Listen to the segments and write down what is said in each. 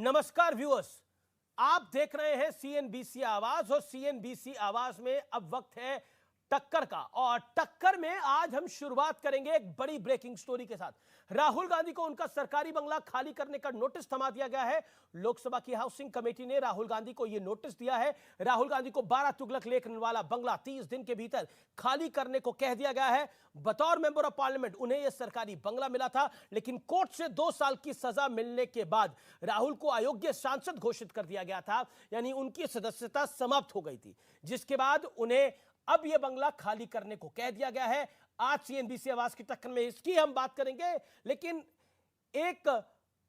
नमस्कार व्यूअर्स, आप देख रहे हैं सीएनबीसी आवाज और सीएनबीसी आवाज में अब वक्त है टक्कर का। और टक्कर में आज हम शुरुआत करेंगे एक बड़ी ब्रेकिंग स्टोरी के साथ। राहुल गांधी को उनका सरकारी बंगला खाली करने का नोटिस थमा दिया गया है। लोकसभा की हाउसिंग कमेटी ने राहुल गांधी को यह नोटिस दिया है। राहुल गांधी को 12 तुगलक लेख वाला बंगला 30 दिन के भीतर खाली करने को कह दिया गया है। बतौर मेंबर ऑफ पार्लियामेंट उन्हें यह सरकारी बंगला मिला था, लेकिन कोर्ट से 2 साल की सजा मिलने के बाद राहुल को अयोग्य सांसद घोषित कर दिया गया था, यानी उनकी सदस्यता समाप्त हो गई थी, जिसके बाद उन्हें अब यह बंगला खाली करने को कह दिया गया है। आज सीएनबीसी आवाज की टक्कर में इसकी हम बात करेंगे, लेकिन एक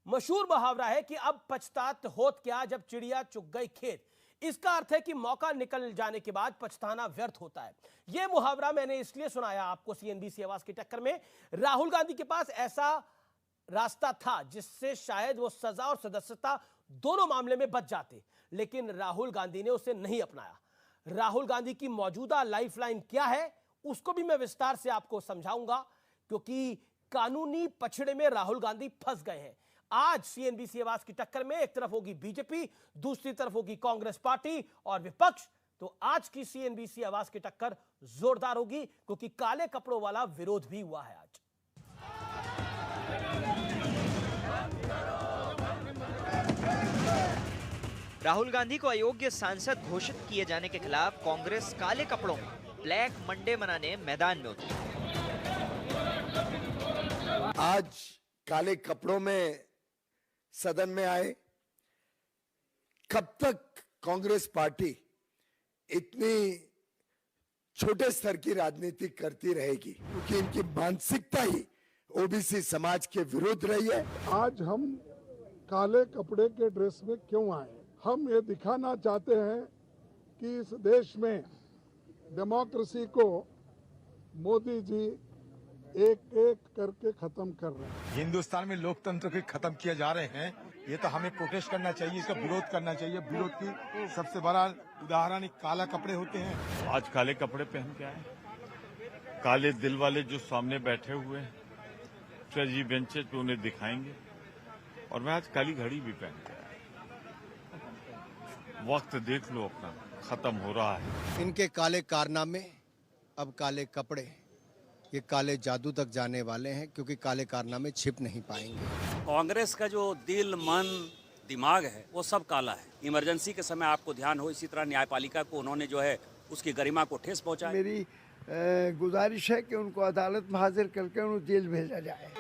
मशहूर मुहावरा है कि अब पछतात होत क्या जब चिड़िया चुग गई खेत। इसका अर्थ है कि मौका निकल जाने के बाद पछताना व्यर्थ होता है। यह मुहावरा मैंने इसलिए सुनाया आपको सीएनबीसी आवाज की टक्कर में, राहुल गांधी के पास ऐसा रास्ता था जिससे शायद वो सजा और सदस्यता दोनों मामले में बच जाते, लेकिन राहुल गांधी ने उसे नहीं अपनाया। राहुल गांधी की मौजूदा लाइफलाइन क्या है उसको भी मैं विस्तार से आपको समझाऊंगा, क्योंकि कानूनी पछड़े में राहुल गांधी फंस गए हैं। आज सीएनबीसी आवाज की टक्कर में एक तरफ होगी बीजेपी, दूसरी तरफ होगी कांग्रेस पार्टी और विपक्ष। तो आज की सीएनबीसी आवाज की टक्कर जोरदार होगी, क्योंकि काले कपड़ों वाला विरोध भी हुआ है आज। राहुल गांधी को अयोग्य सांसद घोषित किए जाने के खिलाफ कांग्रेस काले कपड़ों में ब्लैक मंडे मनाने मैदान में उतरी। आज काले कपड़ों में सदन में आए। कब तक कांग्रेस पार्टी इतनी छोटे स्तर की राजनीति करती रहेगी, क्योंकि इनकी मानसिकता ही ओबीसी समाज के विरुद्ध रही है। आज हम काले कपड़े के ड्रेस में क्यों आए? हम ये दिखाना चाहते हैं कि इस देश में डेमोक्रेसी को मोदी जी एक एक करके खत्म कर रहे हैं। हिंदुस्तान में लोकतंत्र को खत्म किए जा रहे हैं, ये तो हमें प्रोटेस्ट करना चाहिए, इसका विरोध करना चाहिए। विरोध की सबसे बड़ा उदाहरण काला कपड़े होते हैं। आज काले कपड़े पहन के आए, काले दिल वाले जो सामने बैठे हुए हैं ट्रेजी बेंचेस पे उन्हें दिखाएंगे। और मैं आज काली घड़ी भी पहन के आया। वक्त देख लो अपना, खत्म हो रहा है। इनके काले कारनामे, अब काले कपड़े, ये काले जादू तक जाने वाले हैं, क्योंकि काले कारनामे छिप नहीं पाएंगे। कांग्रेस का जो दिल, मन, दिमाग है वो सब काला है। इमरजेंसी के समय आपको ध्यान हो, इसी तरह न्यायपालिका को उन्होंने जो है उसकी गरिमा को ठेस पहुंचाया। मेरी गुजारिश है कि उनको अदालत में हाजिर करके उन्हें जेल भेजा जाए।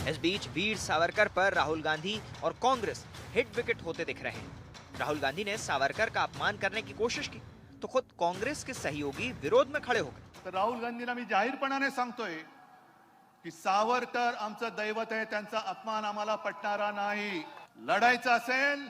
इस बीच वीर सावरकर पर राहुल गांधी और कांग्रेस हिट विकेट होते दिख रहे हैं। राहुल गांधी ने सावरकर का अपमान करने की कोशिश की तो खुद कांग्रेस के सहयोगी विरोध में खड़े हो गए। तर राहुल गांधींना मी जाहीरपणाने सांगतोय की सावरकर आमचं दैवत आहे, त्यांचा अपमान आम्हाला पटणारा नाही। लढायचं असेल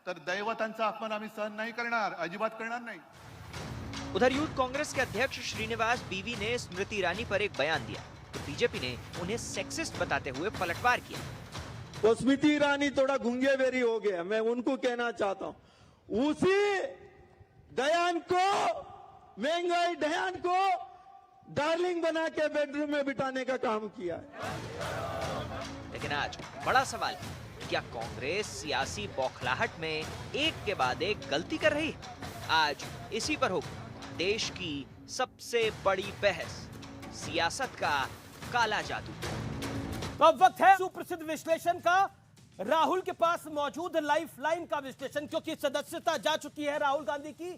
तर दैवतांचा अपमान आम्ही सहन नहीं करणार, अजिबात करणार नहीं। उधर यूथ कांग्रेस के अध्यक्ष श्रीनिवास बीवी ने स्मृति ईरानी पर एक बयान दिया तो बीजेपी ने उन्हें सेक्सिस्ट बताते हुए पलटवार किया। वो स्मृति ईरानी थोड़ा घुंगे बेरी हो गया, मैं उनको कहना चाहता हूँ, उसी दयान को, महंगाई दयान को डार्लिंग बना के बेडरूम में बिठाने का काम किया है। लेकिन आज बड़ा सवाल है, क्या कांग्रेस सियासी बौखलाहट में एक के बाद एक गलती कर रही है? आज इसी पर होगी देश की सबसे बड़ी बहस, सियासत का काला जादू। अब वक्त है सुप्रसिद्ध विश्लेषण का, राहुल के पास मौजूद लाइफलाइन का विश्लेषण, क्योंकि सदस्यता जा चुकी है राहुल गांधी की।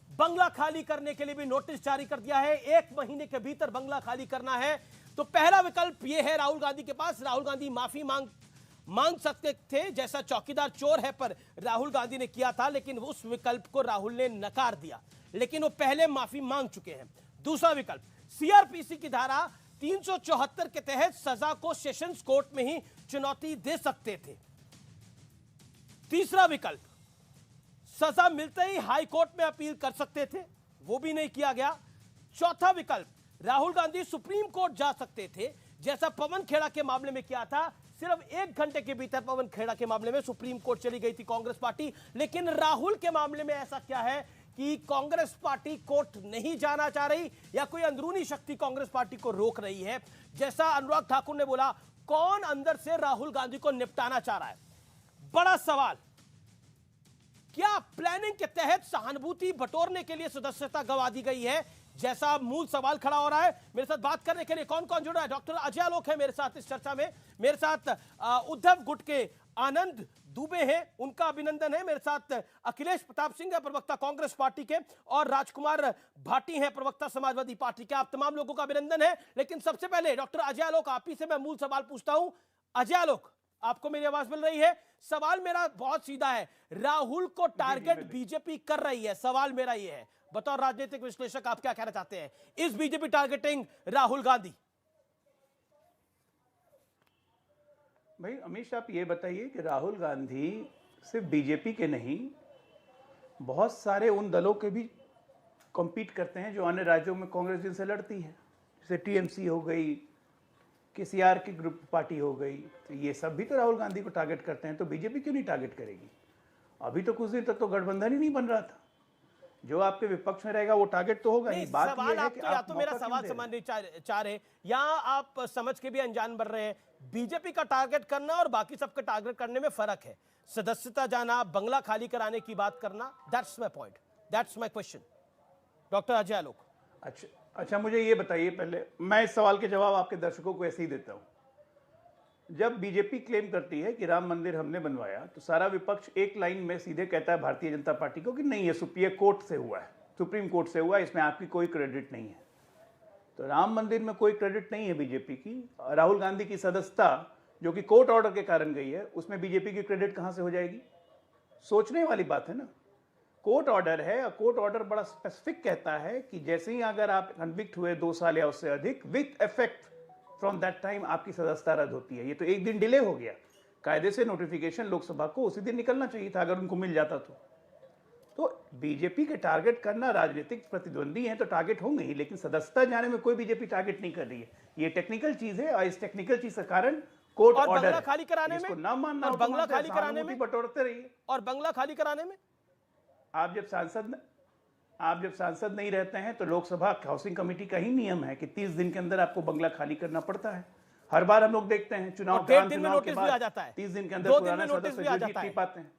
बंगला खाली करने के लिए भी नोटिस जारी कर दिया है, 1 महीने के भीतर बंगला खाली करना है। तो पहला विकल्प यह है राहुल गांधी के पास, राहुल गांधी माफी मांग सकते थे, जैसा चौकीदार चोर है पर राहुल गांधी ने किया था, लेकिन उस विकल्प को राहुल ने नकार दिया, लेकिन वो पहले माफी मांग चुके हैं। दूसरा विकल्प, सीआरपीसी की धारा 374 के तहत सजा को सेशंस कोर्ट में ही चुनौती दे सकते थे। तीसरा विकल्प, सजा मिलते ही हाई कोर्ट में अपील कर सकते थे, वो भी नहीं किया गया। चौथा विकल्प, राहुल गांधी सुप्रीम कोर्ट जा सकते थे, जैसा पवन खेड़ा के मामले में किया था। सिर्फ 1 घंटे के भीतर पवन खेड़ा के मामले में सुप्रीम कोर्ट चली गई थी कांग्रेस पार्टी, लेकिन राहुल के मामले में ऐसा क्या है कि कांग्रेस पार्टी कोर्ट नहीं जाना चाह रही, या कोई अंदरूनी शक्ति कांग्रेस पार्टी को रोक रही है? जैसा अनुराग ठाकुर ने बोला, कौन अंदर से राहुल गांधी को निपटाना चाह रहा है? बड़ा सवाल। क्या प्लानिंग के तहत सहानुभूति बटोरने के लिए सदस्यता गंवा दी गई है, जैसा मूल सवाल खड़ा हो रहा है? मेरे साथ बात करने के लिए कौन कौन जुड़ रहा है? डॉक्टर अजय आलोक है मेरे साथ इस चर्चा में, मेरे साथ उद्धव गुट के आनंद दुबे हैं, उनका अभिनंदन है, मेरे साथ अखिलेश प्रताप सिंह है प्रवक्ता कांग्रेस पार्टी के, और राजकुमार भाटी हैं प्रवक्ता समाजवादी पार्टी के। आप तमाम लोगों का अभिनंदन है। लेकिन सबसे पहले डॉक्टर अजय आलोक, आप ही से मैं मूल सवाल पूछता हूं। अजय आलोक, आपको मेरी आवाज मिल रही है? सवाल मेरा बहुत सीधा है, राहुल को टारगेट बीजेपी कर रही है, सवाल मेरा यह है, बतौर राजनीतिक विश्लेषक आप क्या कहना चाहते हैं? Is BJP targeting Rahul Gandhi? भाई अमीश, आप ये बताइए कि राहुल गांधी सिर्फ बीजेपी के नहीं, बहुत सारे उन दलों के भी कॉम्पीट करते हैं जो अन्य राज्यों में कांग्रेस जिनसे लड़ती है, जैसे टीएमसी हो गई, केसीआर की ग्रुप पार्टी हो गई, तो ये सब भी तो राहुल गांधी को टारगेट करते हैं। तो बीजेपी क्यों नहीं टारगेट करेगी? अभी तो कुछ दिन तक तो गठबंधन ही नहीं बन रहा था। जो आपके विपक्ष में रहेगा वो टारगेट तो होगा ही। बात सवाल ये है कि या तो मेरा सवाल समझने चाह रहे, या आप समझ के भी अनजान बन रहे हैं। बीजेपी का टारगेट करना और बाकी सबका टारगेट करने में फर्क है। सदस्यता जाना, बंगला खाली कराने की बात करना, that's my point, that's my question. Doctor Ajay Alok. अच्छा, मुझे ये बताइए, पहले मैं इस सवाल के जवाब आपके दर्शकों को ऐसे ही देता हूं। जब बीजेपी क्लेम करती है कि राम मंदिर हमने बनवाया, तो सारा विपक्ष एक लाइन में सीधे कहता है भारतीय जनता पार्टी को कि नहीं, ये सुप्रीम कोर्ट से हुआ है, सुप्रीम कोर्ट से हुआ है, इसमें आपकी कोई क्रेडिट नहीं है। तो राम मंदिर में कोई क्रेडिट नहीं है बीजेपी की। राहुल गांधी की सदस्यता जो कि कोर्ट ऑर्डर के कारण गई है, उसमें बीजेपी की क्रेडिट कहां से हो जाएगी? सोचने वाली बात है ना। कोर्ट ऑर्डर है, और कोर्ट ऑर्डर बड़ा स्पेसिफिक कहता है कि जैसे ही अगर आप कन्विक्ट हुए 2 साल या उससे अधिक, with effect from that time आपकी सदस्यता रद्द होती है। ये तो एक दिन डिले हो गया। कायदे से नोटिफिकेशन लोकसभा को उसी दिन निकलना चाहिए था, अगर उनको मिल जाता तो बीजेपी के टारगेट करना, राजनीतिक प्रतिद्वंदी हैं तो टारगेट होंगे ही, लेकिन सदस्यता जाने में कोई बीजेपी टारगेट नहीं कर रही है। ये टेक्निकल चीज है, और इस टेक्निकल चीज के कारण कोर्ट ऑर्डर खाली कराने में, ना मानना, और बंगला खाली कराने में बटोरते रहिए। और बंगला खाली कराने में आप जब सांसद नहीं रहते हैं तो लोकसभा हाउसिंग कमेटी का ही नियम है कि 30 दिन के अंदर आपको बंगला खाली करना पड़ता है। हर बार हम लोग देखते हैं चुनाव के बाद 30 दिन के अंदर पुराने सदस्य जीत नहीं पाते हैं,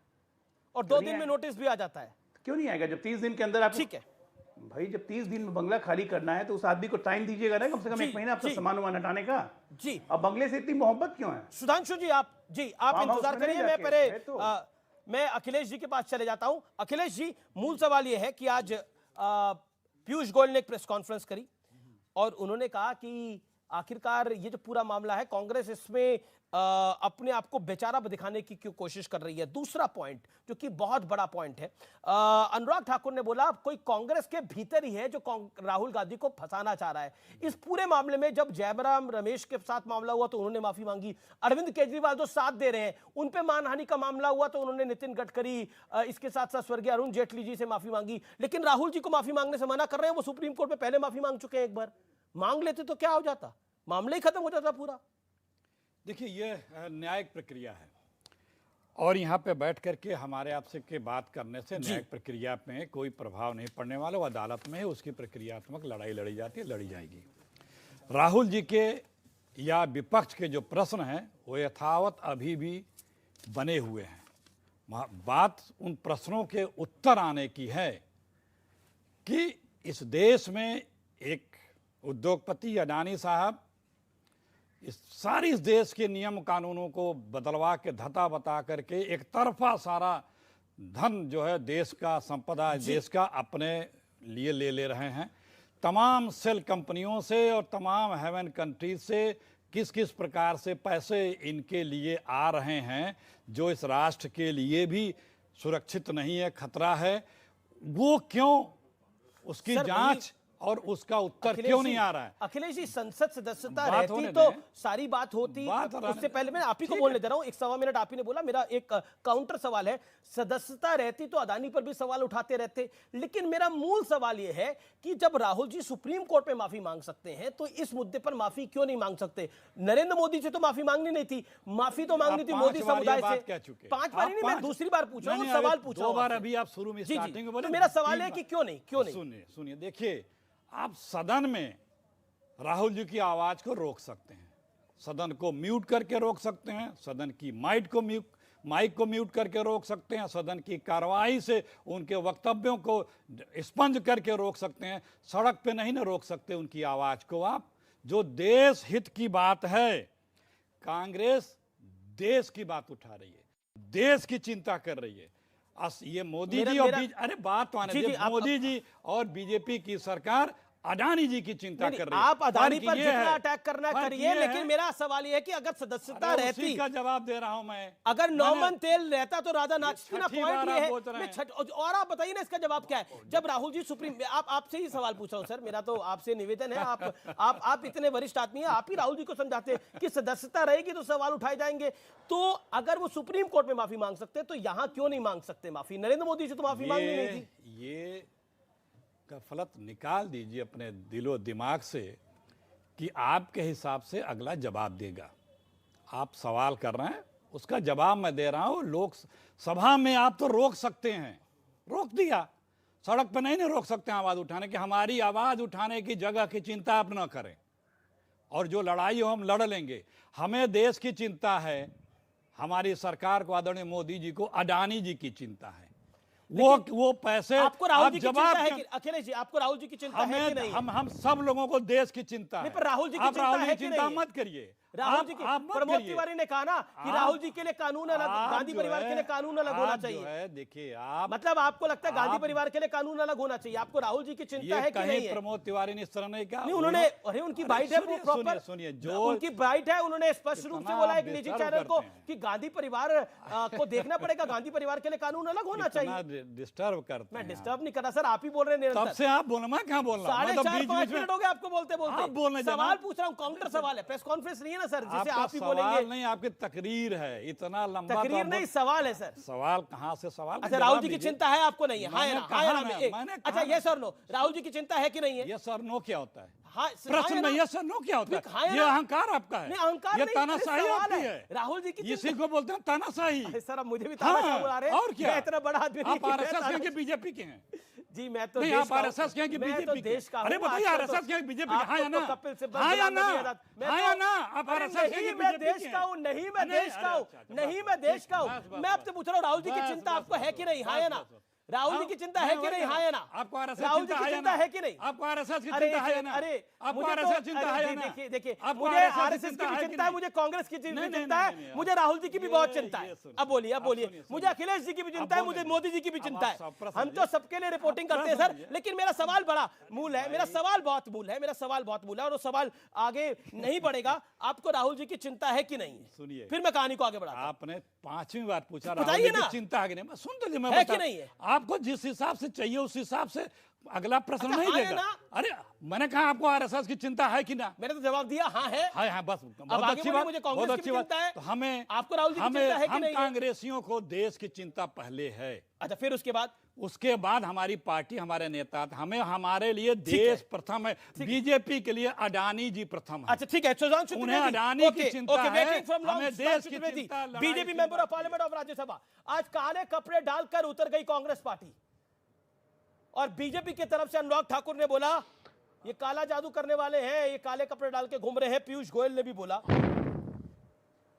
और 2 दिन में नोटिस भी आ जाता है। क्यों नहीं आएगा जब 30 दिन के अंदर आप? ठीक है भाई, जब 30 दिन में बंगला खाली करना है तो उस आदमी को टाइम दीजिएगा ना, कम से कम 1 महीना आपसे सामान वामान हटाने का। जी, अब बंगले से इतनी मोहब्बत क्यों है? सुधांशु जी, आप इंतजार करिए, मैं अखिलेश जी के पास चले जाता हूं। अखिलेश जी, मूल सवाल यह है कि आज पीयूष गोयल ने एक प्रेस कॉन्फ्रेंस करी और उन्होंने कहा कि आखिरकार ये जो पूरा मामला है, कांग्रेस इसमें अपने आप को बेचारा दिखाने की क्यों कोशिश कर रही है। दूसरा पॉइंट जो कि बहुत बड़ा पॉइंट है, अनुराग ठाकुर ने बोला कोई कांग्रेस के भीतर ही है जो राहुल गांधी को फंसाना चाह रहा है। इस पूरे मामले में जब जयराम रमेश के साथ मामला हुआ तो उन्होंने माफी मांगी, अरविंद केजरीवाल जो साथ दे रहे हैं उन पे मानहानि का मामला हुआ तो उन्होंने नितिन गडकरी, इसके साथ साथ स्वर्गीय अरुण जेटली जी से माफी मांगी, लेकिन राहुल जी को माफी मांगने से मना कर रहे हैं। वो सुप्रीम कोर्ट में पहले माफी मांग चुके हैं, एक बार मांग लेते तो क्या हो जाता, मामला ही खत्म हो जाता पूरा। देखिए, ये न्यायिक प्रक्रिया है और यहाँ पे बैठ करके हमारे आपसे के बात करने से न्यायिक प्रक्रिया में कोई प्रभाव नहीं पड़ने वाला। वो अदालत में है, उसकी प्रक्रियात्मक लड़ाई लड़ी जाती है, लड़ी जाएगी। राहुल जी के या विपक्ष के जो प्रश्न हैं वो यथावत अभी भी बने हुए हैं। बात उन प्रश्नों के उत्तर आने की है कि इस देश में एक उद्योगपति अडानी साहब इस देश के नियम कानूनों को बदलवा के धता बता करके एक तरफा सारा धन जो है देश का संपदा देश का अपने लिए ले रहे हैं। तमाम सेल कंपनियों से और तमाम हेवन कंट्रीज से किस किस प्रकार से पैसे इनके लिए आ रहे हैं जो इस राष्ट्र के लिए भी सुरक्षित नहीं है, खतरा है। वो क्यों, उसकी जांच और उसका उत्तर क्यों नहीं आ रहा है? अखिलेश जी, संसद सदस्यता रहती तो सारी बात होती। उससे पहले मैं आप ही को बोलने दे रहा हूं, 1.25 मिनट आप ही ने बोला। मेरा एक काउंटर सवाल है, सदस्यता रहती तो अदानी पर भी सवाल उठाते रहते, लेकिन मेरा मूल सवाल यह है कि जब राहुल जी सुप्रीम कोर्ट में माफी मांग सकते हैं तो इस मुद्दे पर माफी क्यों नहीं मांग सकते? नरेंद्र मोदी से तो माफी मांगनी नहीं थी, माफी तो मांगनी थी मोदी समुदाय से। 5 बार नहीं, मैं दूसरी बार पूछा हूं, सवाल पूछा 2 बार अभी आप शुरू में स्टार्टिंग में बोले। मेरा सवाल है कि क्यों नहीं? सुनिए, देखिए, आप सदन में राहुल जी की आवाज को रोक सकते हैं, सदन को म्यूट करके रोक सकते हैं, सदन की माइक को म्यूट करके रोक सकते हैं, सदन की कार्रवाई से उनके वक्तव्यों को स्पंज करके रोक सकते हैं। सड़क पे नहीं ना रोक सकते उनकी आवाज को आप। जो देश हित की बात है, कांग्रेस देश की बात उठा रही है, देश की चिंता कर रही है। ये मोदी जी और अरे बात तो आने दे, मोदी जी और बीजेपी की सरकार अडानी जी की चिंता कर रही है। आप अडानी पर जितना अटैक करना करिए, लेकिन मेरा सवाल यह है कि अगर सदस्यता रहती, उसी का जवाब दे रहा हूं मैं, अगर नौमन तेल रहता तो राधा नाचती ना। पॉइंट ये है और आप बताइए ना इसका जवाब क्या है। जब राहुल जी सुप्रीम, आपसे ही सवाल पूछ रहा हूं सर, मेरा तो आपसे निवेदन है, आप इतने वरिष्ठ आदमी हैं, आप ही राहुल जी को समझाते हैं कि सदस्यता रहेगी तो सवाल उठाए जाएंगे। तो अगर वो सुप्रीम कोर्ट में माफी मांग सकते तो यहां क्यों नहीं मांग सकते माफी? नरेंद्र मोदी से तो माफी मांगनी नहीं थी। ये गफलत निकाल दीजिए अपने दिलो दिमाग से कि आपके हिसाब से अगला जवाब देगा। आप सवाल कर रहे हैं, उसका जवाब मैं दे रहा हूं। लोकसभा में आप तो रोक सकते हैं, रोक दिया। सड़क पर नहीं रोक सकते आवाज उठाने की। हमारी आवाज उठाने की जगह की चिंता आप न करें, और जो लड़ाई हो हम लड़ लेंगे। हमें देश की चिंता है, हमारी सरकार को, आदरणीय मोदी जी को अडानी जी की चिंता है। वो पैसे आपको राहुल जी की चिंता है कि अखिलेश जी, आपको राहुल जी की चिंता है कि नहीं? हम सब लोगों को देश की चिंता है। पर राहुल जी की चिंता है कि चिंता नहीं? मत करिए। राहुल जी की, प्रमोद तिवारी ने कहा ना कि राहुल जी के लिए कानून अलग, गांधी परिवार के लिए कानून अलग होना चाहिए। देखिए आप, मतलब आपको लगता है गांधी परिवार के लिए कानून अलग होना चाहिए? आपको राहुल जी की चिंता है कि नहीं है? प्रमोद तिवारी ने इस तरह नहीं कहा। उन्होंने, अरे उनकी बाइट है वो प्रॉपर, सुनिए जो उनकी बाइट है, उन्होंने स्पष्ट रूप से बोला एक निजी चैनल को कि गांधी परिवार को देखना पड़ेगा, गांधी परिवार के लिए कानून अलग होना चाहिए। डिस्टर्ब करते हैं। मैं डिस्टर्ब नहीं कर रहा सर, आप ही बोल रहे हैं। तब से आप बोल, मैं कहां बोल रहा हूं? 4.5 मिनट हो गए आपको बोलते बोलते। सवाल पूछ रहा हूं, काउंटर सवाल है, प्रेस कॉन्फ्रेंस नहीं है ना सर जिसे आप सवाल नहीं, आपकी तकरीर है। इतना लंबा तकरीर नहीं, सवाल है सर। सवाल कहां से सवाल? अच्छा, राहुल जी की चिंता है आपको नहीं है? हाँ या ना? अच्छा, ये सर नो, राहुल जी की चिंता है कि नहीं है? ये सर नो क्या होता है? हाँ, प्रश्न में ये सर नो क्या होता है? ये अहंकार आपका है? नहीं, अहंकार ये नहीं, तानाशाही आपकी है। राहुल जी की इसी को बोलते हैं तानाशाही। सर अब मुझे भी तानाशाह बुला रहे हैं। और क्या? इतना बड़ा आदमी आप आरएसएस के बीजेपी के हैं? जी मैं तो नहीं, आप आरएसएस के हैं कि बीजेपी के? अरे बताइए, आरएसएस के हैं बीजेपी के? हाँ या ना? हाँ या ना? हाँ या ना? आप आरएसएस के मैं देश का हूँ, नहीं मैं देश का हूँ, नहीं मैं देश का हूँ। मैं आपसे पूछ रहा हूँ, राहुल जी की चिंता आपको है कि नहीं? हाँ या ना? राहुल जी की चिंता है कि नहीं? हाँ या ना? आपको राहुल जी की चिंता है कि नहीं? आपको आरएसएस की चिंता है ना? अरे आपको आरएसएस की चिंता है ना? देखिए, मुझे आरएसएस की भी चिंता है, मुझे कांग्रेस की भी चिंता है, मुझे राहुल जी की भी बहुत चिंता है। अब बोलिए, मुझे अखिलेश जी की भी चिंता है, मुझे मोदी जी की भी चिंता है। हम तो सबके लिए रिपोर्टिंग करते हैं सर, लेकिन मेरा सवाल बड़ा मूल है, मेरा सवाल बहुत मूल है, और वो सवाल आगे नहीं बढ़ेगा। आपको राहुल जी की चिंता है कि नहीं? सुनिए, फिर मैं कहानी को आगे बढ़ाता हूं। आपने 5वीं बार पूछा बताइए राहुल जी ना, की चिंता है कि नहीं? मैं सुन लीजिए, मैं है कि नहीं है? आपको जिस हिसाब से चाहिए उस हिसाब से अगला प्रश्न अच्छा, नहीं हाँ देगा। अरे मैंने कहा आपको आरएसएस की चिंता है कि ना? मैंने तो जवाब दिया हाँ है। हाँ बस, बहुत अच्छी बात, मुझे कांग्रेस की चिंता है। तो हमें, आपको राहुल जी की चिंता है कि नहीं? हम कांग्रेसियों को देश की चिंता पहले है। अच्छा, फिर उसके बाद हमारी पार्टी, हमारे नेता, हमें, हमारे लिए देश प्रथम है, बीजेपी के लिए अडानी जी प्रथम है। अच्छा ठीक है, उन्हें अडानी की चिंता है, हमें देश की चिंता। BJP member of parliament of Rajya Sabha आज काले कपड़े डालकर उतर गई कांग्रेस पार्टी, और बीजेपी की तरफ से अनुराग ठाकुर ने बोला ये काला जादू करने वाले हैं, ये काले कपड़े डाल के घूम रहे हैं। पीयूष गोयल ने भी बोला,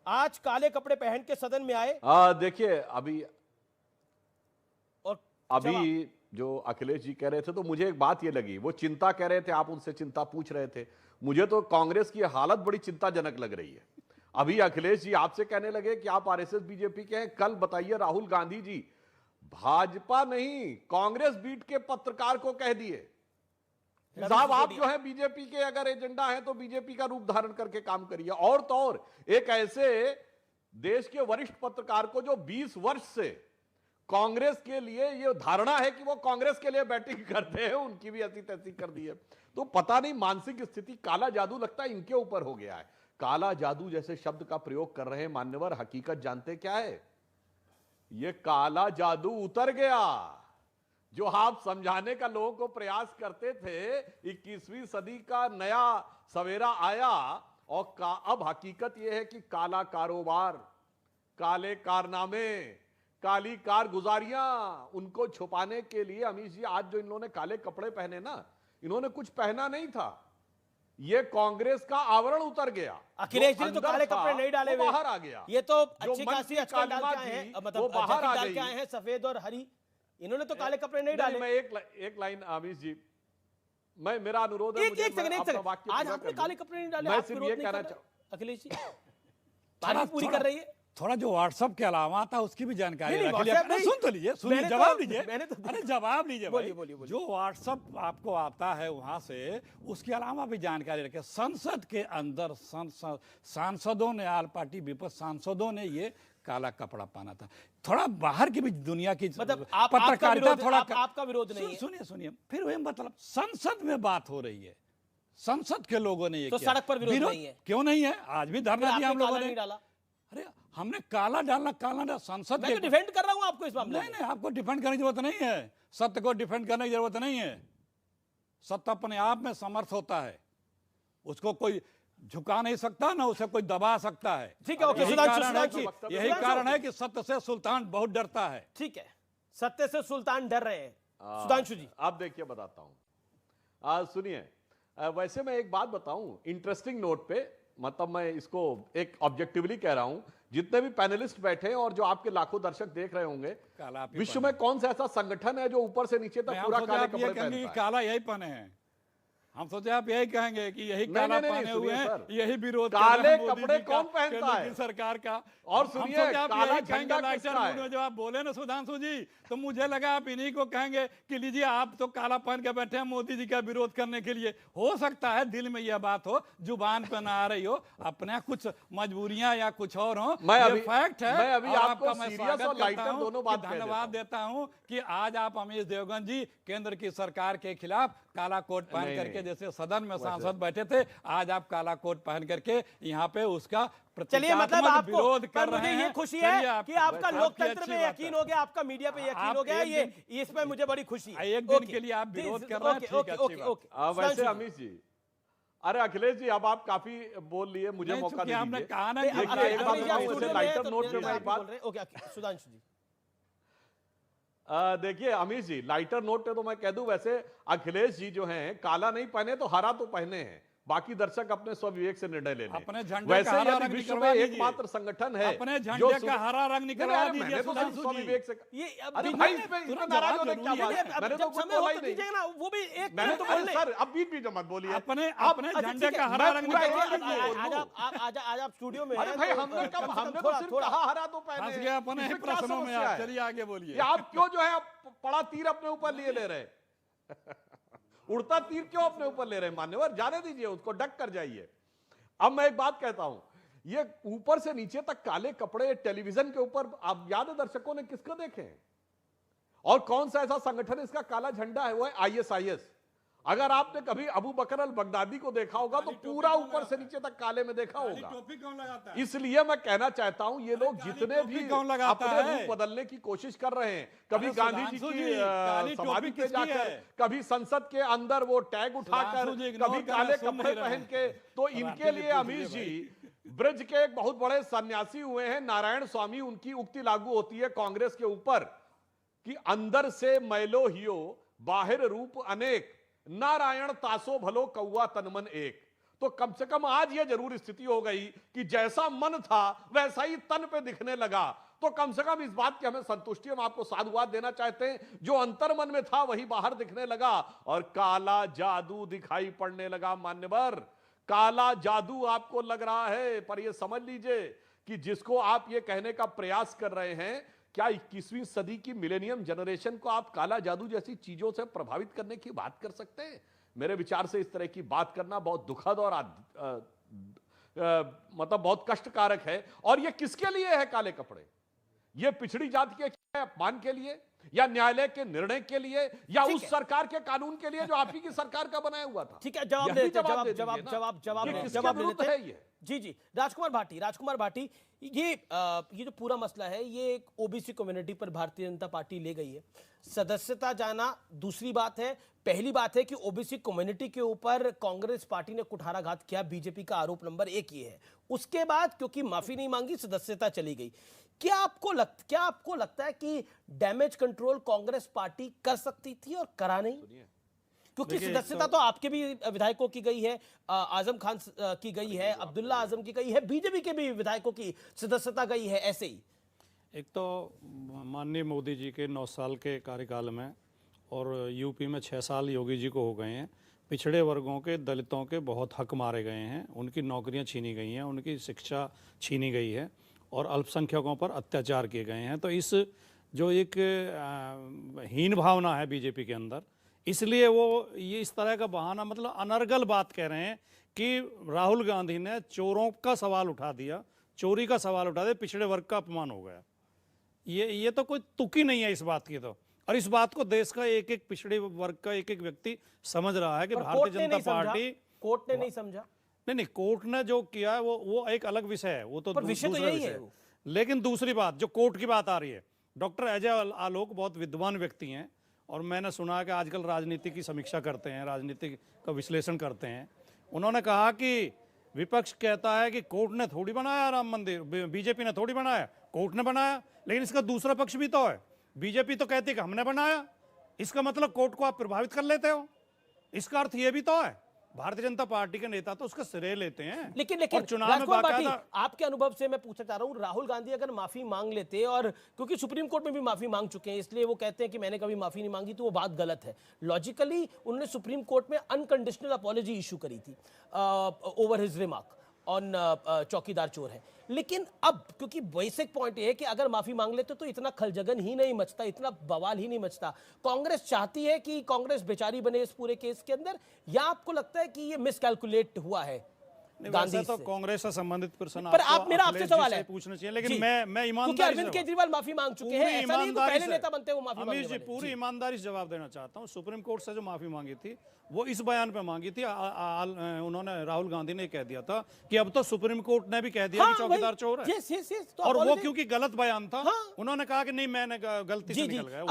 आज काले कपड़े पहन के सदन में आए। देखिए अभी जो अखिलेश जी कह रहे थे, तो मुझे एक बात ये लगी, वो चिंता कह रहे थे, आप उनसे चिंता पूछ रहे थे। मुझे तो कांग्रेस की हालत बड़ी चिंताजनक लग रही है। अभी अखिलेश जी आपसे कहने लगे कि आप आरएसएस बीजेपी के हैं। कल बताइए राहुल गांधी जी भाजपा नहीं कांग्रेस बीट के पत्रकार को कह दिए साहब आप जो है बीजेपी के अगर एजेंडा है तो बीजेपी का रूप धारण करके काम करिए। और तो और एक ऐसे देश के वरिष्ठ पत्रकार को जो 20 वर्ष से कांग्रेस के लिए ये धारणा है कि वो कांग्रेस के लिए बैटिंग करते हैं, उनकी भी ऐसी तैसी कर दी है। तो पता नहीं मानसिक स्थिति, काला जादू लगता है इनके ऊपर हो गया है। काला जादू जैसे शब्द का प्रयोग कर रहे हैं मान्यवर, हकीकत जानते क्या है? ये काला जादू उतर गया। जो आप समझाने का लोगों को प्रयास करते थे, 21वीं सदी का नया सवेरा आया, और अब हकीकत यह है कि काला कारोबार, काले कारनामे, काली कारगुजारियां, उनको छुपाने के लिए अमीश जी आज जो इन्होंने काले कपड़े पहने ना, इन्होंने कुछ पहना नहीं था। ये कांग्रेस का आवरण उतर गया। अखिलेश जी ने तो अंदर काले था, कपड़े नहीं डाले वो हुए, बाहर आ गया। ये तो जो अच्छी मन खासी की आजकल डाल कालिमा के आए हैं, थी, मतलब वो बाहर आ डाल के गई। आए हैं सफेद और हरी, इन्होंने तो काले कपड़े नहीं नहीं, डाले। मैं एक लाइन आमिश जी, मेरा अनुरोध है, एक मुझे- सेकंड, मैं एक अपना सेकंड, वाक्य आज पूरा आपने कर दूं। काले कपड़े नहीं डाले, मैं आप सिर्फ विरोध ये नहीं कहना कर रहे? चाहूं, अखिलेश जी तारीफ पूरी कर रही है। थोड़ा जो व्हाट्सएप के अलावा था उसकी भी जानकारी नहीं, नहीं, रख लिया। WhatsApp नहीं। सुन तो लीजिए, सुनिए, मैंने जवाब तो- लीजिए। मैंने तो अरे जवाब लीजिए बोलिए, भाई। बोलिए, बोलिए। जो व्हाट्सएप आपको आता है वहां से, उसके अलावा भी जानकारी रखें। संसद के अंदर सांसदों ने, आल पार्टी विपक्ष सांसदों ने ये काला कपड़ा पहना था। थोड़ा बाहर की भी दुनिया की मतलब पत्रकारिता थोड़ा आपका विरोध नहीं है। सुनिए, फिर वही मतलब संसद में बात हो रही है, संसद के लोगों ने ये तो किया। सड़क पर विरोध नहीं है? क्यों नहीं है? आज भी धरना दिया हम लोगों ने। नहीं डाला। अरे हमने काला डालना, काला डाला, संसद मैं तो डिफेंड कर रहा हूं आपको इस मामले में। नहीं, आपको डिफेंड करने की जरूरत नहीं है, सत्य को डिफेंड करने की जरूरत नहीं है। सत्य अपने आप में समर्थ होता है, उसको कोई झुका नहीं सकता, ना उसे कोई दबा सकता है। ठीक है, ओके, यही सुधांशु, कारण है सुधांशु, कि- यही कारण है कि सत्य से सुल्तान बहुत डरता है। ठीक है, सत्य से सुल्तान डर रहे हैं। सुधांशु जी आप देखिए, बताता हूं। सुनिए, वैसे मैं एक बात बताऊं, इंटरेस्टिंग नोट पे, मतलब मैं इसको एक ऑब्जेक्टिवली कह रहा हूं, जितने भी पैनलिस्ट बैठे हैं और जो आपके लाखों दर्शक देख रहे होंगे, विश्व में कौन सा ऐसा संगठन है जो ऊपर से नीचे तक पूरा काले कपड़े पहनता है? काला यही पहने हैं। हम सोचे आप यही कहेंगे कि यही काला पहने हुए हैं, यही विरोध काले कपड़े कौन पहनता है सरकार का। और सुनिए, काला झंडा किसका है? जब आप बोले ना सुधांशु जी, तो मुझे लगा आप इन्हीं को कहेंगे कि लीजिए आप तो काला पहन के बैठे हैं मोदी जी का विरोध करने के लिए। हो सकता है दिल में यह बात हो, जुबान पे ना आ रही हो, अपने कुछ मजबूरियां या कुछ और हो। मैं फैक्ट है। मैं अभी आपको मैं सीरियस और लाइटर दोनों बात धन्यवाद देता हूं कि आज आप अमीश देवगन जी केंद्र की सरकार के खिलाफ काला कोट पहन करके, जैसे सदन में सांसद बैठे थे, आज आप काला कोट पहन करके यहाँ पे उसका चलिए, मतलब आपको विरोध कर मुझे रहे ये हैं। खुशी है कि आपका लोकतंत्र में यकीन हो गया, आपका मीडिया पे यकीन हो गया, ये इसमें मुझे बड़ी खुशी है। एक दिन के लिए आप विरोध कर रहे हैं, ठीक है, अच्छी बात। वैसे अमीश जी, अरे अखिलेश जी, अब आप काफी बोल लिए, मुझे मौका दीजिए। हमने कहा ना, लाइटर नोट पे मैं एक बात, सुधांशु जी देखिए अमीश जी, लाइटर नोट पे तो मैं कह दूं, वैसे अखिलेश जी जो हैं काला नहीं पहने तो हरा तो पहने हैं, बाकी दर्शक अपने स्वविवेक से निर्णय ले लें। अपने झंडे वैसे का हरा यदि रंग विश्व निकलवा में दीजिए। एकमात्र संगठन है अपने जो झंडे का हरा रंग निकलवा दीजिए मैंने तो सिर्फ सुधांशु स्वविवेक से, ये अरे भाई इसमें नाराज होने की क्या बात है? मैंने तो कुछ बोला ही नहीं। ना, वो भी एक मैंने तो बोला सर, अब बीच बीच मत बोलिए। अपने झंडे का हरा रंग निकलवा दीजिए। आज आप स्टूडियो में अरे भाई, हमने तो सिर्फ कहा हरा तो पहने। फंस गए अपने ही प्रश्नों में आप। चलिए आगे बोलिए। आप क्यों जो है पड़ा तीर अपने ऊपर लिए ले रहे उड़ता तीर क्यों अपने ऊपर ले रहे हैं? मान्यवर, जाने दीजिए उसको, डक कर जाइए। अब मैं एक बात कहता हूं, ये ऊपर से नीचे तक काले कपड़े टेलीविजन के ऊपर, आप याद है दर्शकों ने किसको देखे हैं? और कौन सा ऐसा संगठन इसका काला झंडा है? वो है आईएसआईएस। अगर आपने कभी अबू बकर अल बगदादी को देखा होगा तो पूरा ऊपर से नीचे तक काले में देखा होगा। टोपी कौन लगाता है? इसलिए मैं कहना चाहता हूं, ये लोग जितने भी अपने रूप बदलने की कोशिश कर रहे हैं, कभी गांधी जी की समाधि पे जाकर, कभी संसद के अंदर वो टैग उठाकर, कभी काले कपड़े पहन के, तो इनके लिए अमीश जी ब्रज के एक बहुत बड़े सन्यासी हुए हैं नारायण स्वामी, उनकी उक्ति लागू होती है कांग्रेस के ऊपर कि अंदर से मैलो हियो बाहर रूप अनेक, नारायण तासो भलो कौवा तनमन एक। तो कम से कम आज यह जरूर स्थिति हो गई कि जैसा मन था वैसा ही तन पे दिखने लगा। तो कम से कम इस बात की हमें संतुष्टि, हम आपको साधुवाद देना चाहते हैं, जो अंतर मन में था वही बाहर दिखने लगा और काला जादू दिखाई पड़ने लगा। मान्यवर, काला जादू आपको लग रहा है, पर यह समझ लीजिए कि जिसको आप ये कहने का प्रयास कर रहे हैं, क्या 21वीं सदी की मिलेनियम जनरेशन को आप काला जादू जैसी चीजों से प्रभावित करने की बात कर सकते हैं? मेरे विचार से इस तरह की बात करना बहुत दुखद और मतलब बहुत कष्टकारक है। और ये किसके लिए है काले कपड़े? ये पिछड़ी जाति के अपमान के लिए, या न्यायालय के निर्णय के लिए, या उस सरकार के कानून के लिए जो आप ही की सरकार का बनाया हुआ था? ठीक है, जवाब दे देते हैं। जी जी, राजकुमार भाटी, ये जो पूरा मसला है, ये एक ओबीसी कम्युनिटी पर भारतीय जनता पार्टी ले गई है। सदस्यता जाना दूसरी बात है, पहली बात है कि ओबीसी कम्युनिटी के ऊपर कांग्रेस पार्टी ने कुठाराघात किया, बीजेपी का आरोप नंबर 1 ये है। उसके बाद क्योंकि माफी नहीं मांगी, सदस्यता चली गई। क्या आपको लगता है कि डैमेज कंट्रोल कांग्रेस पार्टी कर सकती थी और करा नहीं? क्योंकि सदस्यता तो आपके भी विधायकों की गई है, आजम खान की गई है, अब्दुल्ला आजम की गई है, बीजेपी के भी विधायकों की सदस्यता गई है। ऐसे ही एक तो माननीय मोदी जी के 9 साल के कार्यकाल में और यूपी में 6 साल योगी जी को हो गए हैं, पिछड़े वर्गों के, दलितों के बहुत हक मारे गए हैं, उनकी नौकरियां छीनी गई हैं, उनकी शिक्षा छीनी गई है और अल्पसंख्यकों पर अत्याचार किए गए हैं। तो इस जो एक हीन भावना है बीजेपी के अंदर, इसलिए वो ये इस तरह का बहाना, मतलब अनर्गल बात कह रहे हैं कि राहुल गांधी ने चोरों का सवाल उठा दिया, चोरी का सवाल उठा दिया, पिछड़े वर्ग का अपमान हो गया। ये तो कोई तुकी नहीं है इस बात की तो, और इस बात को देश का एक एक पिछड़े वर्ग का एक एक व्यक्ति समझ रहा है कि भारतीय जनता पार्टी, कोर्ट ने नहीं समझा। नहीं, कोर्ट ने जो किया है वो एक अलग विषय है, वो तो विषय तो यही है। लेकिन दूसरी बात जो कोर्ट की बात आ रही है, डॉक्टर अजय आलोक बहुत विद्वान व्यक्ति हैं और मैंने सुना है कि आजकल राजनीति की समीक्षा करते हैं, राजनीति का विश्लेषण करते हैं। उन्होंने कहा कि विपक्ष कहता है कि कोर्ट ने थोड़ी बनाया राम मंदिर, बीजेपी ने थोड़ी बनाया, कोर्ट ने बनाया। लेकिन इसका दूसरा पक्ष भी तो है, बीजेपी तो कहती है कि हमने बनाया, इसका मतलब कोर्ट को आप प्रभावित कर लेते हो। इसका अर्थ ये भी तो है, भारतीय जनता पार्टी के नेता तो उसका श्रेय लेते हैं। लेकिन और चुनाव में बाकायदा, आपके अनुभव से मैं पूछना चाह रहा हूं, राहुल गांधी अगर माफी मांग लेते, और क्योंकि सुप्रीम कोर्ट में भी माफी मांग चुके हैं इसलिए वो कहते हैं कि मैंने कभी माफी नहीं मांगी, तो वो बात गलत है। लॉजिकली उन्होंने सुप्रीम कोर्ट में अनकंडीशनल अपॉलॉजी इशू करी थी ओवर हिज रिमार्क ऑन चौकीदार चोर है। लेकिन अब क्योंकि बेसिक पॉइंट ये है कि अगर माफी मांग लेते तो इतना खलजगन ही नहीं मचता, इतना बवाल ही नहीं मचता। कांग्रेस चाहती है कि कांग्रेस बेचारी बने इस पूरे केस के अंदर, या आपको लगता है कि ये मिसकैलकुलेट हुआ है गांधी तो कांग्रेस से संबंधित प्रश्न पर आप, मेरा आपसे सवाल है, पूछना चाहिए। लेकिन मैं ईमानदारी, अरविंद केजरीवाल माफी मांग चुके हैं, ऐसा नहीं पहले नेता बनते वो माफी मांगने वाले। पूरी ईमानदारी से जवाब देना चाहता हूं। सुप्रीम कोर्ट से जो माफी मांगी थी वो इस बयान पे मांगी थी, उन्होंने, राहुल गांधी ने कह दिया था कि अब तो सुप्रीम कोर्ट ने भी कह दिया कि चौकीदार चोर है, और वो क्योंकि गलत बयान था, उन्होंने कहा कि नहीं मैंने गलती से निकल गया।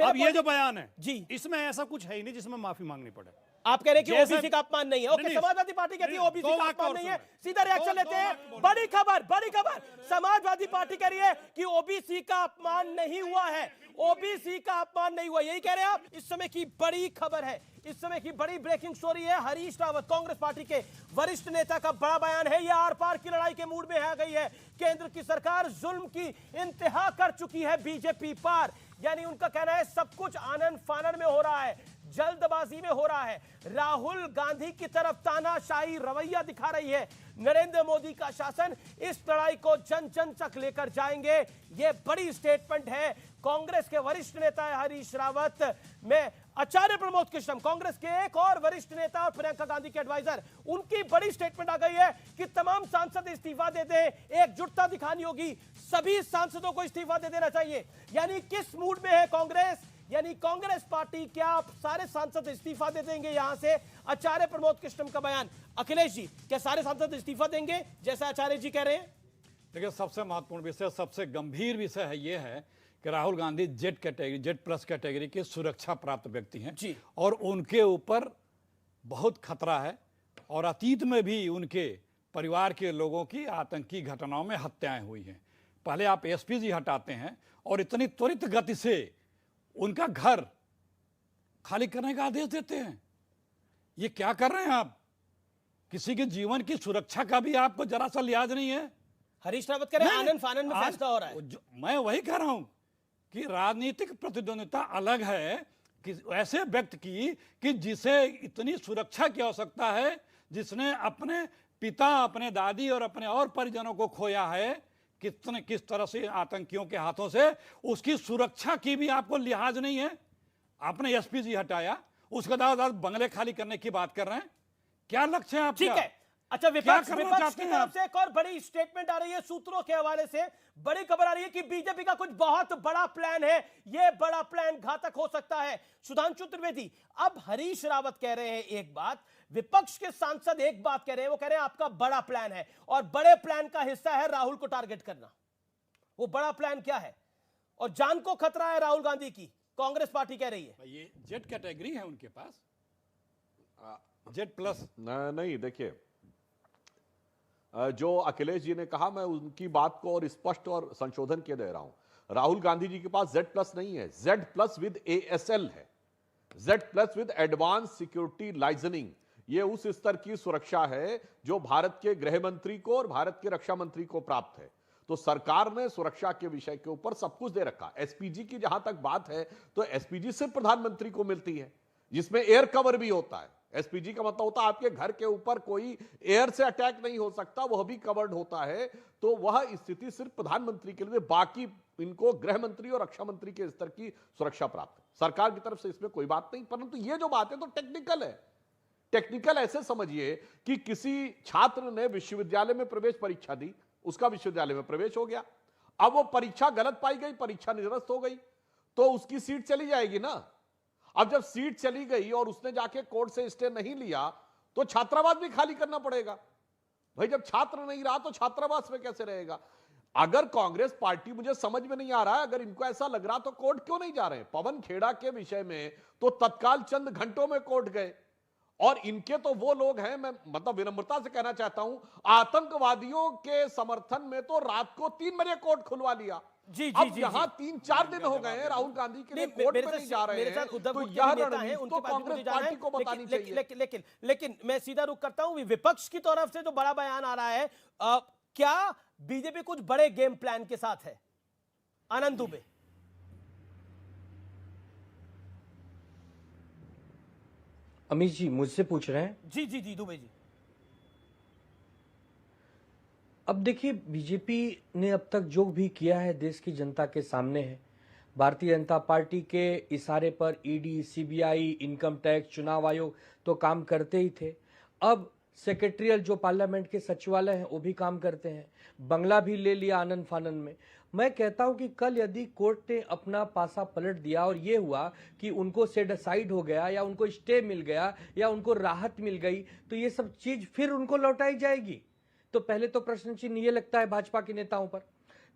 अब ये जो बयान है इसमें ऐसा कुछ है ही नहीं जिसमें माफी मांगनी पड़े। आप कह रहे हैं कि ओबीसी का अपमान नहीं है। ओके, समाजवादी पार्टी कहती है ओबीसी का अपमान नहीं है। सीधा रिएक्शन लेते हैं। बड़ी खबर, समाजवादी पार्टी कह रही है कि ओबीसी का अपमान नहीं हुआ है, ओबीसी का अपमान नहीं हुआ, यही कह रहे हैं आप। इस समय की बड़ी खबर है, इस समय की बड़ी ब्रेकिंग स्टोरी है। हरीश रावत, कांग्रेस पार्टी के वरिष्ठ नेता का बड़ा बयान है। यह आर पार की लड़ाई के मूड में आ गई है। केंद्र की सरकार जुल्म की इंतहा कर चुकी है बीजेपी पार, यानी उनका कहना है सब कुछ आनन फानन में हो रहा है, जल्दबाजी में हो रहा है। राहुल गांधी की तरफ तानाशाही रवैया दिखा रही है नरेंद्र मोदी का शासन। इस लड़ाई को जन जन तक लेकर जाएंगे, यह बड़ी स्टेटमेंट है। कांग्रेस के वरिष्ठ नेता है हरीश रावत में आचार्य प्रमोद कृष्णम, कांग्रेस के एक और वरिष्ठ नेता और प्रियंका गांधी के एडवाइजर, उनकी बड़ी स्टेटमेंट आ गई है कि तमाम सांसद इस्तीफा दे दें, एकजुटता दिखानी होगी, सभी सांसदों को इस्तीफा दे देना चाहिए। यानी किस मूड में है कांग्रेस, यानी कांग्रेस पार्टी, क्या आप सारे सांसद इस्तीफा दे देंगे? यहां से आचार्य प्रमोद कृष्णम का बयान। अखिलेश जी, क्या सारे सांसद इस्तीफा देंगे जैसा आचार्य जी कह रहे हैं? देखिए, सबसे महत्वपूर्ण विषय, सबसे गंभीर विषय है यह है कि Rahul Gandhi Z plus category के सुरक्षा प्राप्त व्यक्ति हैं जी, और उनके ऊपर बहुत खतरा है। और अतीत में भी उनके परिवार के लोगों की आतंकी घटनाओं में हत्याएं हुई हैं। पहले आप एसपी जी हटाते हैं और इतनी त्वरित गति से उनका घर खाली करने का आदेश देते हैं। ये क्या कर रहे हैं आप? किसी के जीवन की सुरक्षा का भी आपको जरा सा लिहाज नहीं है। हरीश रावत कह रहे हैं आनन फानन में फैसला हो रहा है। मैं वही कह रहा हूं कि राजनीतिक प्रतिद्वंदिता अलग है कि ऐसे व्यक्ति की कि जिसे इतनी सुरक्षा की आवश्यकता है, जिसने अपने पिता, अपने दादी और अपने और परिजनों को खोया है, किस तरह से आतंकियों के हाथों से, उसकी सुरक्षा की भी आपको लिहाज नहीं है। आपने एसपी जी हटाया, उसके बाद बंगले खाली करने की बात कर रहे हैं। क्या लक्ष्य है आपका? ठीक है, अच्छा, विपक्ष की तरफ से एक और बड़ी स्टेटमेंट आ रही है सूत्रों के हवाले से। बड़ी खबर आ रही है कि बीजेपी का कुछ बहुत बड़ा प्लान है, यह बड़ा प्लान घातक हो सकता है। सुधांशु त्रिवेदी, अब हरीश रावत कह रहे हैं एक बात, विपक्ष के सांसद एक बात कह रहे हैं, वो कह रहे हैं आपका बड़ा प्लान है, और बड़े प्लान का हिस्सा है राहुल को टारगेट करना। वो बड़ा प्लान क्या है? और जान को खतरा है राहुल गांधी की, कांग्रेस पार्टी कह रही है। ये जेड कैटेगरी है उनके पास, जेड प्लस नहीं। देखिए, जो अखिलेश जी ने कहा, मैं उनकी बात को और स्पष्ट और संशोधन किए दे रहा हूं। राहुल गांधी जी के पास जेड प्लस नहीं है, जेड प्लस विद ASL है। Z+ with advance security liaisoning, ये उस स्तर की सुरक्षा है जो भारत के गृह मंत्री को और भारत के रक्षा मंत्री को प्राप्त है। तो सरकार ने सुरक्षा के विषय के ऊपर सब कुछ दे रखा। एसपीजी की जहां तक बात है तो एसपीजी सिर्फ प्रधानमंत्री को मिलती है, जिसमें एयर कवर भी होता है। एसपीजी का मतलब होता है आपके घर के ऊपर कोई एयर से अटैक नहीं हो सकता, वह भी कवर्ड होता है। तो वह स्थिति सिर्फ प्रधानमंत्री के लिए, बाकी इनको गृह मंत्री और रक्षा मंत्री के स्तर की सुरक्षा प्राप्त है। सरकार की तरफ से इसमें कोई बात नहीं, परंतु ये जो बात है तो टेक्निकल है। टेक्निकल ऐसे समझिए कि किसी छात्र ने विश्वविद्यालय में प्रवेश परीक्षा दी, उसका विश्वविद्यालय में प्रवेश हो गया, अब वो परीक्षा गलत पाई गई, परीक्षा निरस्त हो गई, तो उसकी सीट चली जाएगी ना। अब जब सीट चली गई और उसने जाके कोर्ट से स्टे नहीं लिया तो छात्रावास भी खाली करना पड़ेगा। भाई जब छात्र नहीं रहा तो छात्रावास में कैसे रहेगा? अगर कांग्रेस पार्टी, मुझे समझ में नहीं आ रहा है, अगर इनको ऐसा लग रहा तो कोर्ट क्यों नहीं जा रहे? पवन खेड़ा के विषय में तो तत्काल चंद घंटों में कोर्ट गए, और इनके तो वो लोग हैं, मैं मतलब विनम्रता से कहना चाहता हूं, आतंकवादियों के समर्थन में तो रात को 3 बजे कोर्ट खुलवा लिया। जी अब यहाँ 3-4 दिन हो गए हैं राहुल गांधी के लिए कोर्ट में नहीं जा रहे हैं, तो यह रणनीति तो कांग्रेस पार्टी को बतानी चाहिए। लेकिन मैं सीधा रुख करता हूं, विपक्ष की तरफ से जो बड़ा बयान आ रहा है, क्या बीजेपी कुछ बड़े गेम प्लान के साथ है? आनंद दुबे। अमित जी मुझसे पूछ रहे हैं? जी जी जी दुबे जी। अब देखिए, बीजेपी ने अब तक जो भी किया है देश की जनता के सामने है। भारतीय जनता पार्टी के इशारे पर ईडी, सीबीआई, इनकम टैक्स, चुनाव आयोग तो काम करते ही थे। अब सेक्रेटरियल जो पार्लियामेंट के सचिवालय हैं वो भी काम करते हैं। बंगला भी ले लिया आनंद फानन में। मैं कहता हूं कि कल यदि कोर्ट ने अपना पासा पलट दिया और ये हुआ कि उनको सेट असाइड हो गया या उनको स्टे मिल गया या उनको राहत मिल गई, तो ये सब चीज फिर उनको लौटाई जाएगी। तो पहले तो प्रश्न चिन्ह ये लगता है भाजपा के नेताओं पर।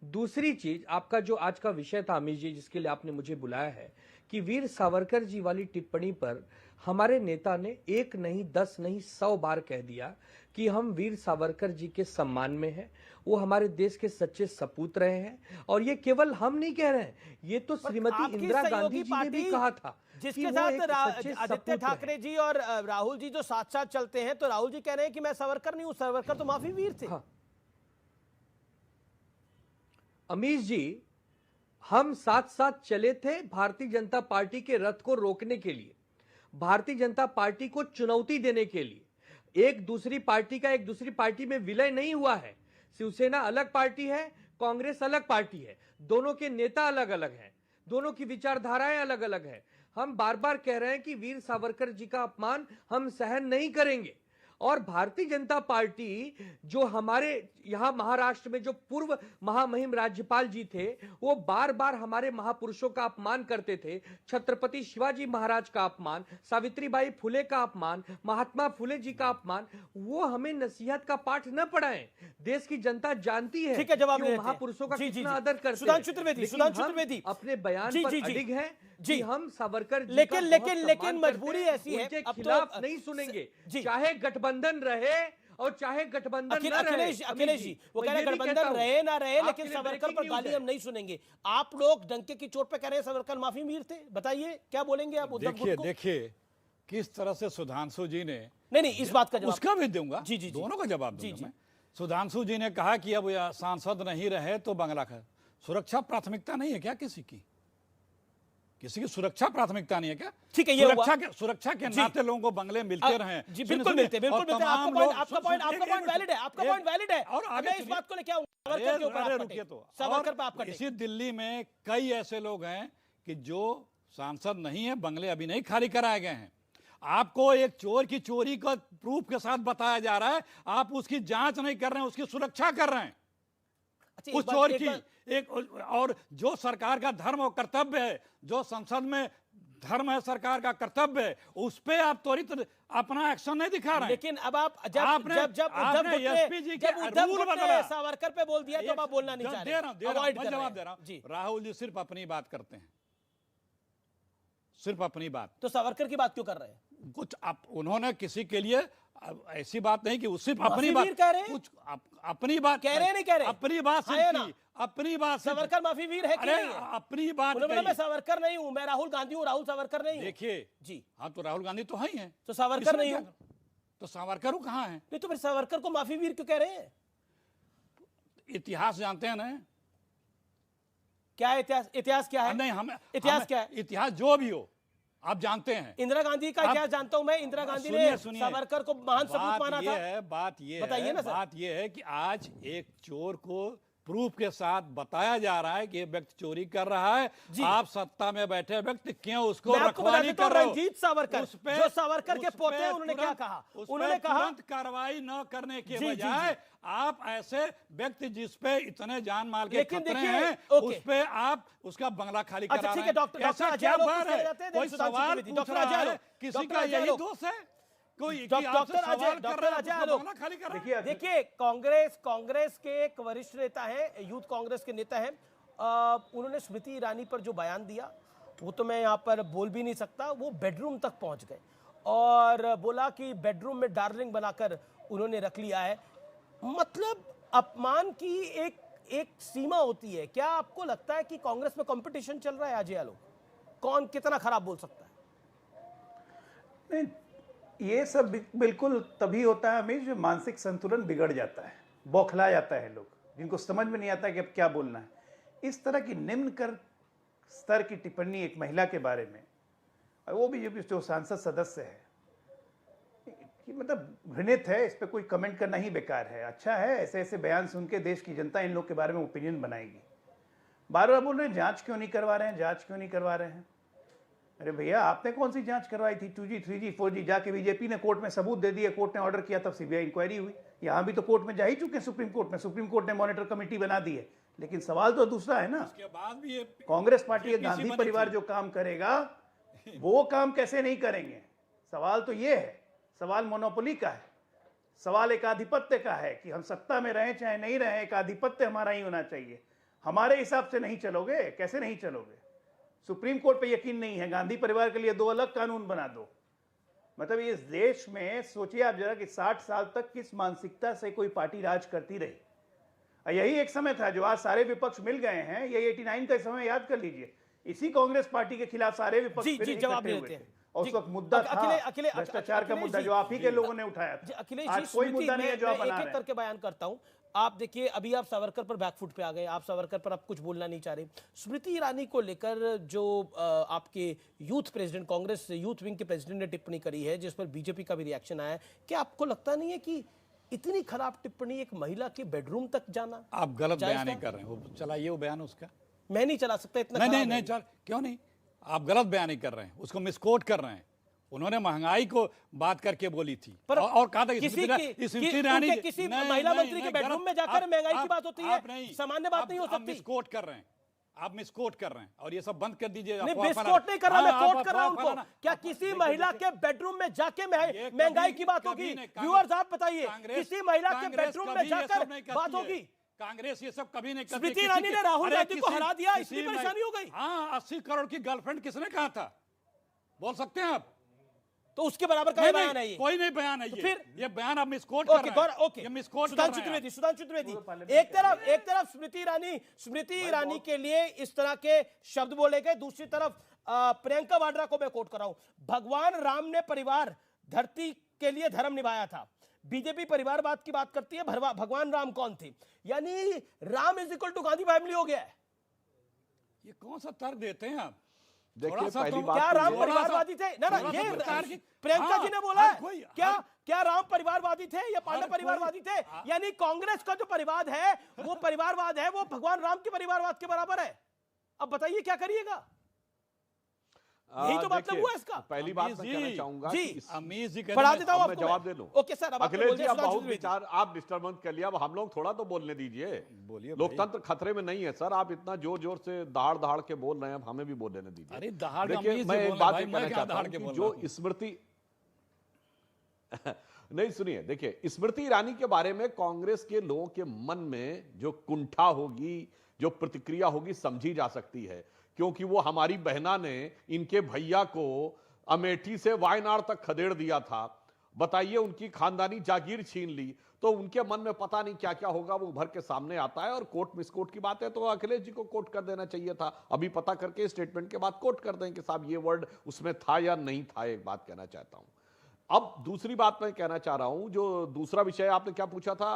दूसरी चीज, आपका जो आज का विषय था अमित जी, जिसके लिए आपने मुझे बुलाया है, कि वीर सावरकर जी वाली टिप्पणी पर हमारे नेता ने 1 नहीं 10 नहीं 100 बार कह दिया कि हम वीर सावरकर जी के सम्मान में हैं। वो हमारे देश के सच्चे सपूत रहे हैं, और ये केवल हम नहीं कह रहे हैं, ये तो श्रीमती इंदिरा गांधी जी ने भी कहा था। जिसके साथ आदित्य ठाकरे जी और राहुल जी जो साथ साथ चलते हैं, तो राहुल जी कह रहे हैं कि मैं सावरकर नहीं हूं, सावरकर तो माफी वीर थे। हाँ। अमीश जी, हम साथ साथ चले थे भारतीय जनता पार्टी के रथ को रोकने के लिए, भारतीय जनता पार्टी को चुनौती देने के लिए। एक दूसरी पार्टी का एक दूसरी पार्टी में विलय नहीं हुआ है। शिवसेना अलग पार्टी है, कांग्रेस अलग पार्टी है, दोनों के नेता अलग अलग हैं, दोनों की विचारधाराएं अलग अलग हैं। हम बार बार कह रहे हैं कि वीर सावरकर जी का अपमान हम सहन नहीं करेंगे। और भारतीय जनता पार्टी जो हमारे यहाँ महाराष्ट्र में जो पूर्व महामहिम राज्यपाल जी थे, वो बार बार हमारे महापुरुषों का अपमान करते थे। छत्रपति शिवाजी महाराज का अपमान, सावित्रीबाई फुले का अपमान, महात्मा फुले जी का अपमान, वो हमें नसीहत का पाठ न पढ़ाएं। देश की जनता जानती है ठीक है, जवाब कि महापुरुषों का कितना आदर करते हैं। सुधांशु त्रिवेदी अपने बयान पर अडिग हैं जी, हम सावरकर जी लेकिन मजबूरी ऐसी है, उनके खिलाफ नहीं सुनेंगे, चाहे गठबंधन रहे और चाहे गठबंधन न रहे। अखिलेश जी वो कह रहे हैं गठबंधन रहे ना रहे, लेकिन सावरकर पर गाली हम नहीं सुनेंगे। आप लोग डंके की चोट पे कह रहे हैं सावरकर माफी वीर थे, बताइए क्या बोलेंगे आप? देखिए किस तरह से सुधांशु जी ने, नहीं इस बात का जवाब उसका भी दूंगा, जी जी दोनों का जवाब दूंगा मैं। सुधांशु जी ने कहा कि अब सांसद नहीं रहे तो बंगला का सुरक्षा प्राथमिकता नहीं है क्या? किसी की सुरक्षा प्राथमिकता नहीं है क्या? ठीक है, ये सुरक्षा के नाते लोगों को बंगले मिलते रहे। जी बिल्कुल मिलते, बिल्कुल मिलते। आपका पॉइंट वैलिड है, और मैं इस बात को लेके आऊंगा। इसी दिल्ली में कई ऐसे लोग हैं कि जो सांसद नहीं है, बंगले अभी नहीं खाली कराए गए हैं। आपको एक चोर की चोरी का प्रूफ के साथ बताया जा रहा है, आप उसकी जांच नहीं कर रहे हैं, उसकी सुरक्षा कर रहे हैं। उस चोर की एक, और जो सरकार का धर्म और कर्तव्य है, जो संसद में धर्म है, सरकार का कर्तव्य है, उस पे आप त्वरित अपना एक्शन नहीं दिखा रहे हैं। लेकिन अब आप जब एसपी जी के रूल बदला, सावरकर पे बोल दिया, तो आप बोलना नहीं चाह रहे। जवाब दे रहा हूं। राहुल जी सिर्फ अपनी बात करते हैं, सिर्फ अपनी बात। तो सावरकर की बात क्यों कर रहे हैं? कुछ उन्होंने किसी के लिए ऐसी बात नहीं कि सिर्फ अपनी बात कह रहे हैं, कुछ अपनी बात कह रहे हैं, नहीं कह रहे, अपनी बात है ना? अपनी बात से सावरकर माफी वीर है कि अरे नहीं है? अपनी बात उन्होंने बोला कही। मैं सावरकर नहीं हूं, मैं राहुल गांधी हूं, राहुल सावरकर नहीं हूं। देखिए जी हाँ, तो राहुल गांधी तो है ही है, तो सावरकर इसमें नहीं क्या- हूं। तो सावरकर वो कहाँ है? नहीं तो फिर सावरकर को माफी वीर क्यों कह रहे हैं? इतिहास जानते हैं ना? क्या है इतिहास? इतिहास क्या है? नहीं, हम इतिहास क्या है? इतिहास जो भी हो आप जानते हैं। इंदिरा गांधी का आप- इतिहास जानता हूं मैं। इंदिरा गांधी सुनिए, ने सुनिए। सावरकर को महान सपूत माना था। बात ये बताइए है, ना सर। बात ये है कि आज एक चोर को प्रूफ के साथ बताया जा रहा है कि ये व्यक्ति चोरी कर रहा है। आप सत्ता में बैठे व्यक्ति क्यों उसको मैं आपको बता रखवाली देता हूं, कर रहे हो? रंजीत सावरकर, उस पे- जो सावरकर के उस पोते पे हैं, उन्होंने क्या तुरंत- कहा? उस उन्होंने पे कहा तुरंत कार्रवाई न करने के जी, जी, बजाय जी। आप ऐसे व्यक्ति जिस पे इतने जान माल के लेकिन खतरे देखिए, हैं, ओके। उस पे आप उसका बंगला खाली अच्छा करा ठीक रहे है, हैं। डॉक्टर ऐसा अजय क्या आलोक बात पूछ है? जाते हैं, कोई सुधांशु सवाल त्रिवेदी, पूछ डॉक्टर रहा अजय है, आलोक, किसी डॉक्टर का अजय यही आलोक। दोष है? कोई कि डॉक्टर आपसे अजय, सवाल कर डॉक्टर रहा है, अजय उसका आलोक। बंगला खाली कर रहा है। देखिए कांग्रेस के एक वरिष्ठ नेता है, यूथ कांग्रेस के नेता है, उन्होंने स्मृति ईरानी पर जो बयान दिया वो तो मैं यहाँ पर बोल भी नहीं सकता। वो बेडरूम तक पहुंच गए और बोला कि बेडरूम में डार्लिंग बनाकर उन्होंने रख लिया है। मतलब अपमान की एक सीमा होती है। क्या आपको लगता है कि कांग्रेस में कंपटीशन चल रहा है अजय आलोक? कौन कितना खराब बोल सकता है? नहीं, ये सब बिल्कुल तभी होता है हमें, जो मानसिक संतुलन बिगड़ जाता है, बौखला जाता है लोग, जिनको समझ में नहीं आता कि अब क्या बोलना है। इस तरह की निम्न कर स्तर की टिप्पणी एक महिला के बारे में, और वो भी जो सांसद सदस्य है, कि मतलब घृणित है। इस पर कोई कमेंट करना ही बेकार है। अच्छा है, ऐसे ऐसे बयान सुन के देश की जनता इन लोग के बारे में ओपिनियन बनाएगी। बार बार बोल रहे हैं जांच क्यों नहीं करवा रहे हैं, जांच क्यों नहीं करवा रहे हैं। अरे भैया, आपने कौन सी जांच करवाई थी? 2G 3G 4G जाके बीजेपी ने कोर्ट में सबूत दे दिए, कोर्ट ने ऑर्डर किया, तब सीबीआई इंक्वायरी हुई। यहाँ भी तो कोर्ट में जा ही चुके हैं, सुप्रीम कोर्ट में। सुप्रीम कोर्ट ने मॉनिटर कमेटी बना दी है। लेकिन सवाल तो दूसरा है ना, उसके बाद भी ये कांग्रेस पार्टी या APC गांधी बनी परिवार थी। जो काम करेगा वो काम कैसे नहीं करेंगे? सवाल तो ये है, सवाल मोनोपोली का है, सवाल एक आधिपत्य का है कि हम सत्ता में रहें चाहे नहीं रहें, एक आधिपत्य हमारा ही होना चाहिए। हमारे हिसाब से नहीं चलोगे, कैसे नहीं चलोगे? सुप्रीम कोर्ट पे यकीन नहीं है, गांधी परिवार के लिए 2 अलग कानून बना दो। मतलब इस देश में सोचिए आप जरा कि 60 साल तक किस मानसिकता से कोई पार्टी राज करती रही। यही एक समय था जो आज सारे विपक्ष मिल गए हैं। ये 89 का समय याद कर लीजिए, इसी कांग्रेस पार्टी के खिलाफ सारे विपक्ष जी, फिर जी, इकट्ठे जवाब हुए देते थे। हैं। और उस जी, वक्त मुद्दा था भ्रष्टाचार का मुद्दा, जो आप ही के लोगों ने उठाया था। अखिलेश आज जी, कोई स्मृति, मुद्दा नहीं है जो आप मैं बना एक रहे एक हैं। करके बयान करता हूं। आप देखिए, अभी आप सावरकर पर बैकफुट पे आ गए, आप सावरकर पर आप कुछ बोलना नहीं चाह रहे। स्मृति ईरानी को लेकर जो आपके youth president, Congress youth wing के प्रेसिडेंट ने टिप्पणी करी है, जिस पर बीजेपी का भी रिएक्शन आया है, क्या आपको लगता नहीं है कि इतनी खराब टिप्पणी एक महिला के बेडरूम तक जाना? आप गलत जायज बयान था? नहीं कर रहे हैं। वो चलाइए वो बयान उसका। मैं नहीं चला सकता, इतना नहीं खराब नहीं है। नहीं चल, क्यों नहीं? आप गलत बयान नहीं कर रहे हैं, उसको मिसकोट कर रहे हैं। उन्होंने महंगाई को बात करके बोली थी पर और कहा था कि किसी स्मृति ईरानी उनके किसी महिला मंत्री के बेडरूम में जाकर महंगाई की बात होती है, सामान्य बात नहीं हो सकती। मिसकोट कर रहे हैं, आप मिसकोट कर रहे हैं, और ये सब बंद कर दीजिए। नहीं, अफवाह मिसकोट नहीं कर रहा, मैं हाँ, कोट कर रहा हूं उनको। क्या किसी महिला के बेडरूम में जाके महंगाई की बात होगी? व्यूअर्स आप बताइए, किसी महिला के बेडरूम में जाकर बात होगी? कांग्रेस ये सब कभी नहीं करती। स्मृति ईरानी ने राहुल गांधी को हरा दिया, इसलिए परेशानी हो गई। हाँ, 80 करोड़ की गर्लफ्रेंड किसने कहा था? बोल सकते हैं आप? तो उसके बराबर का बयान है ये? कोई नहीं बयान है। तो ये फिर ये बयान आप मिसकोट कर रहे हैं। ओके, ये मिसकोट कर सुधांशु रहे हैं। त्रिवेदी, एक तरफ स्मृति ईरानी के लिए इस तरह के शब्द बोले गए, दूसरी तरफ प्रियंका वाड्रा को मैं कोट कर रहा हूं, भगवान राम ने परिवार धरती के लिए धर्म निभाया था। बीजेपी परिवारवाद की बात करती है, भगवान राम कौन थे? यानी Ram is equal to Gandhi family हो गया है। ये कौन सा तर्क देते हैं आप? देखिए, पहली बात क्या तो राम ये- परिवारवादी थे? ना ये प्रियंका जी ने बोला है। क्या राम परिवारवादी थे या पांडव परिवारवादी थे? यानी कांग्रेस का जो परिवार है, वो परिवारवाद है, वो भगवान राम के परिवारवाद के बराबर है। अब बताइए क्या करिएगा? यही तो मतलब हुआ इसका। पहली बात मैं कहना चाहूंगा जी, कि अमीर जी पढ़ा देता हूं मैं आपको। जवाब दे लूं। ओके सर, अब अखिलेश जी, आप बहुत विचार, आप डिस्टर्बेंस कर लिया, अब हम लोग थोड़ा तो बोलने दीजिए। बोलिए, लोकतंत्र खतरे में नहीं है सर। आप इतना जोर जोर से दहाड़ दहाड़ के बोल रहे हैं, अब हमें भी बोल लेने दीजिए। अरे दहाड़ देखिए, अमीर से मैं एक बोलना बात भाई, ये मैं कहना क्या चाहता दहाड़ हूं के कि बोल जो रहा हूं? स्मृति नहीं, सुनिए, देखिए, स्मृति ईरानी के बारे में कांग्रेस के लोगों के मन में जो कुंठा होगी, जो प्रतिक्रिया होगी, समझी जा सकती है, क्योंकि वो हमारी बहना ने इनके भैया को अमेठी से वायनाड तक खदेड़ दिया था। बताइए उनकी खानदानी जागीर छीन ली, तो उनके मन में पता नहीं क्या क्या होगा, वो उभर के सामने आता है। और कोर्ट मिसकोट की बात है तो अखिलेश जी को कोर्ट कर देना चाहिए था, अभी पता करके स्टेटमेंट के बाद कोर्ट कर दें कि साहब ये वर्ड उसमें था या नहीं था। एक बात कहना चाहता हूं। अब दूसरी बात मैं कहना चाह रहा हूं, जो दूसरा विषय आपने क्या पूछा था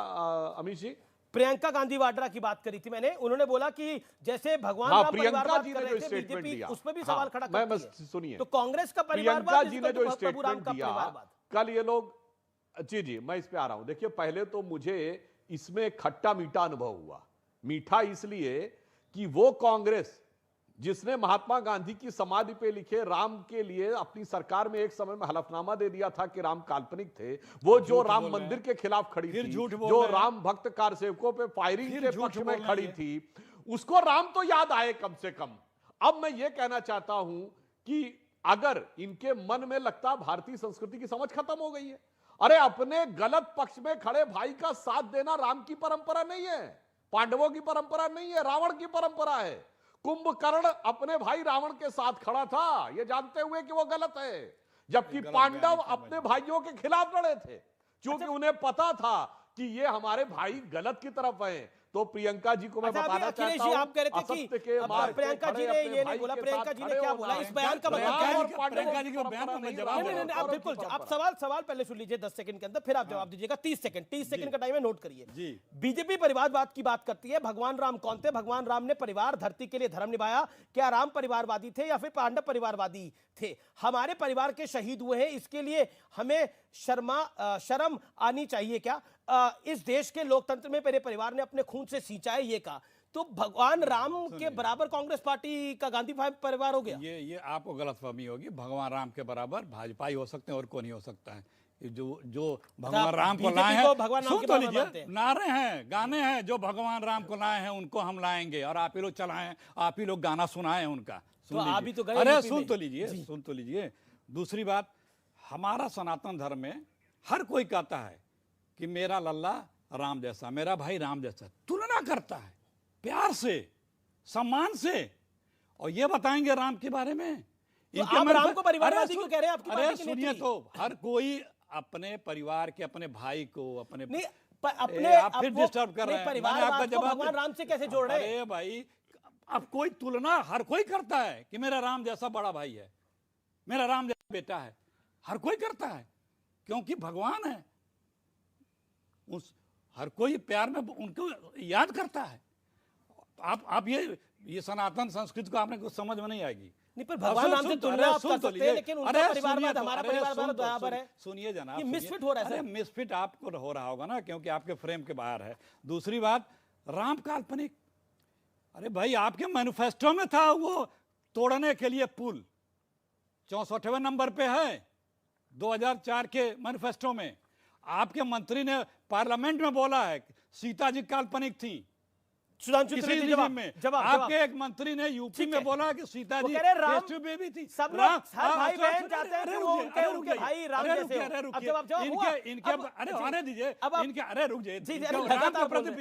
अमित जी? प्रियंका गांधी वाड्रा की बात करी थी मैंने, उन्होंने बोला कि जैसे भगवान हाँ, राम प्रियंका जी कर ने रहे जो थे, स्टेटमेंट बीजेपी दिया, उस पर भी हाँ, सवाल खड़ा मैं करती है। सुनिए, तो कांग्रेस का प्रियंका परिवारवाद, जी इसका ने तो जो प्रभु राम स्टेटमेंट का दिया परिवारवाद। कल, ये लोग जी मैं इस पे आ रहा हूं। देखिए पहले तो मुझे इसमें खट्टा मीठा अनुभव हुआ। मीठा इसलिए कि वो कांग्रेस जिसने महात्मा गांधी की समाधि पे लिखे राम के लिए अपनी सरकार में एक समय में हलफनामा दे दिया था कि राम काल्पनिक थे, वो जो राम मंदिर के खिलाफ खड़ी थी, जो राम भक्त कारसेवकों पे फायरिंग के पक्ष में खड़ी थी, उसको राम तो याद आए कम से कम। अब मैं ये कहना चाहता हूं कि अगर इनके मन में लगता भारतीय संस्कृति की समझ खत्म हो गई है, अरे अपने गलत पक्ष में खड़े भाई का साथ देना राम की परंपरा नहीं है, पांडवों की परंपरा नहीं है, रावण की परंपरा है। कुंभकर्ण अपने भाई रावण के साथ खड़ा था ये जानते हुए कि वो गलत है, जबकि पांडव अपने भाइयों के खिलाफ लड़े थे, क्योंकि उन्हें पता था कि ये हमारे भाई गलत की तरफ हैं। तो प्रियंका जी को मैं बताना चाहता हूं, आप कह रहे थे कि प्रियंका जी ने ये नहीं बोला, प्रियंका जी ने क्या बोला इस बयान का मतलब? प्रियंका जी के बयान का मैं जवाब नहीं, आप बिल्कुल, आप सवाल पहले सुन लीजिए 10 सेकंड के अंदर, फिर आप जवाब दीजिएगा। 30 सेकंड का टाइम है, नोट करिए। बीजेपी परिवारवाद की बात करती है। भगवान राम कौन थे? भगवान राम ने परिवार धरती के लिए धर्म निभाया। क्या राम परिवारवादी थे या फिर पांडव परिवारवादी थे? हमारे परिवार के शहीद हुए हैं, इसके लिए हमें शर्म आनी चाहिए क्या? इस देश के लोकतंत्र में मेरे परिवार ने अपने खून से सींचा है, ये कहा। तो भगवान राम के बराबर कांग्रेस पार्टी का गांधी परिवार हो गया। ये आपको गलतफहमी होगी। भगवान राम के बराबर भाजपा ही हो सकते हैं और कौन ही हो सकता है। जो भगवान राम को लाए हैं, सुन तो लीजिए, नारे हैं, गाने हैं, जो भगवान राम को लाए हैं उनको हम लाएंगे, और आप ही लोग चलाएं, आप ही लोग गाना सुनाएं उनका। अरे सुन तो लीजिए। दूसरी बात, हमारा सनातन धर्म में हर कोई कहता है कि मेरा लल्ला राम जैसा, मेरा भाई राम जैसा, तुलना करता है प्यार से, सम्मान से, और ये बताएंगे राम के बारे में। तो आप राम को परिवारवादी क्यों कह रहे हैं? आपकी अरे सुनिए, तो हर कोई अपने परिवार के, अपने भाई को, अपने आप फिर डिस्टर्ब कर रहे हैं। परिवारवाद को भगवान राम से कैसे जोड़ रहे हैं? अरे भाई, अब कोई तुलना हर कोई करता है कि मेरा राम जैसा बड़ा भाई है, मेरा राम जैसा बेटा है, हर कोई करता है, क्योंकि भगवान है। हर कोई प्यार में उनको याद करता है। आप ये सनातन संस्कृति को आपने कुछ समझ में नहीं आएगी। नहीं, पर भगवान राम से तुलना आप कर सकते हैं, लेकिन उनका परिवारवाद हमारा परिवारवाद बराबर है। सुनिए जनाब, ये मिसफिट हो रहा है। मिसफिट आपको हो रहा होगा ना, क्योंकि आपके फ्रेम के बाहर है। दूसरी बात, राम काल्पनिक, अरे भाई आपके मैनिफेस्टो में था वो तोड़ने के लिए पुल, 64वें नंबर पे है 2004 के मैनिफेस्टो में। आपके मंत्री ने पार्लियामेंट में बोला है सीता जी काल्पनिक थी। आपके एक मंत्री ने यूपी में बोला कि सीता जी बेबी थी। सब लोग हर भाई बहन चाहते हैं कि वो उनके भाई राम जैसे हो।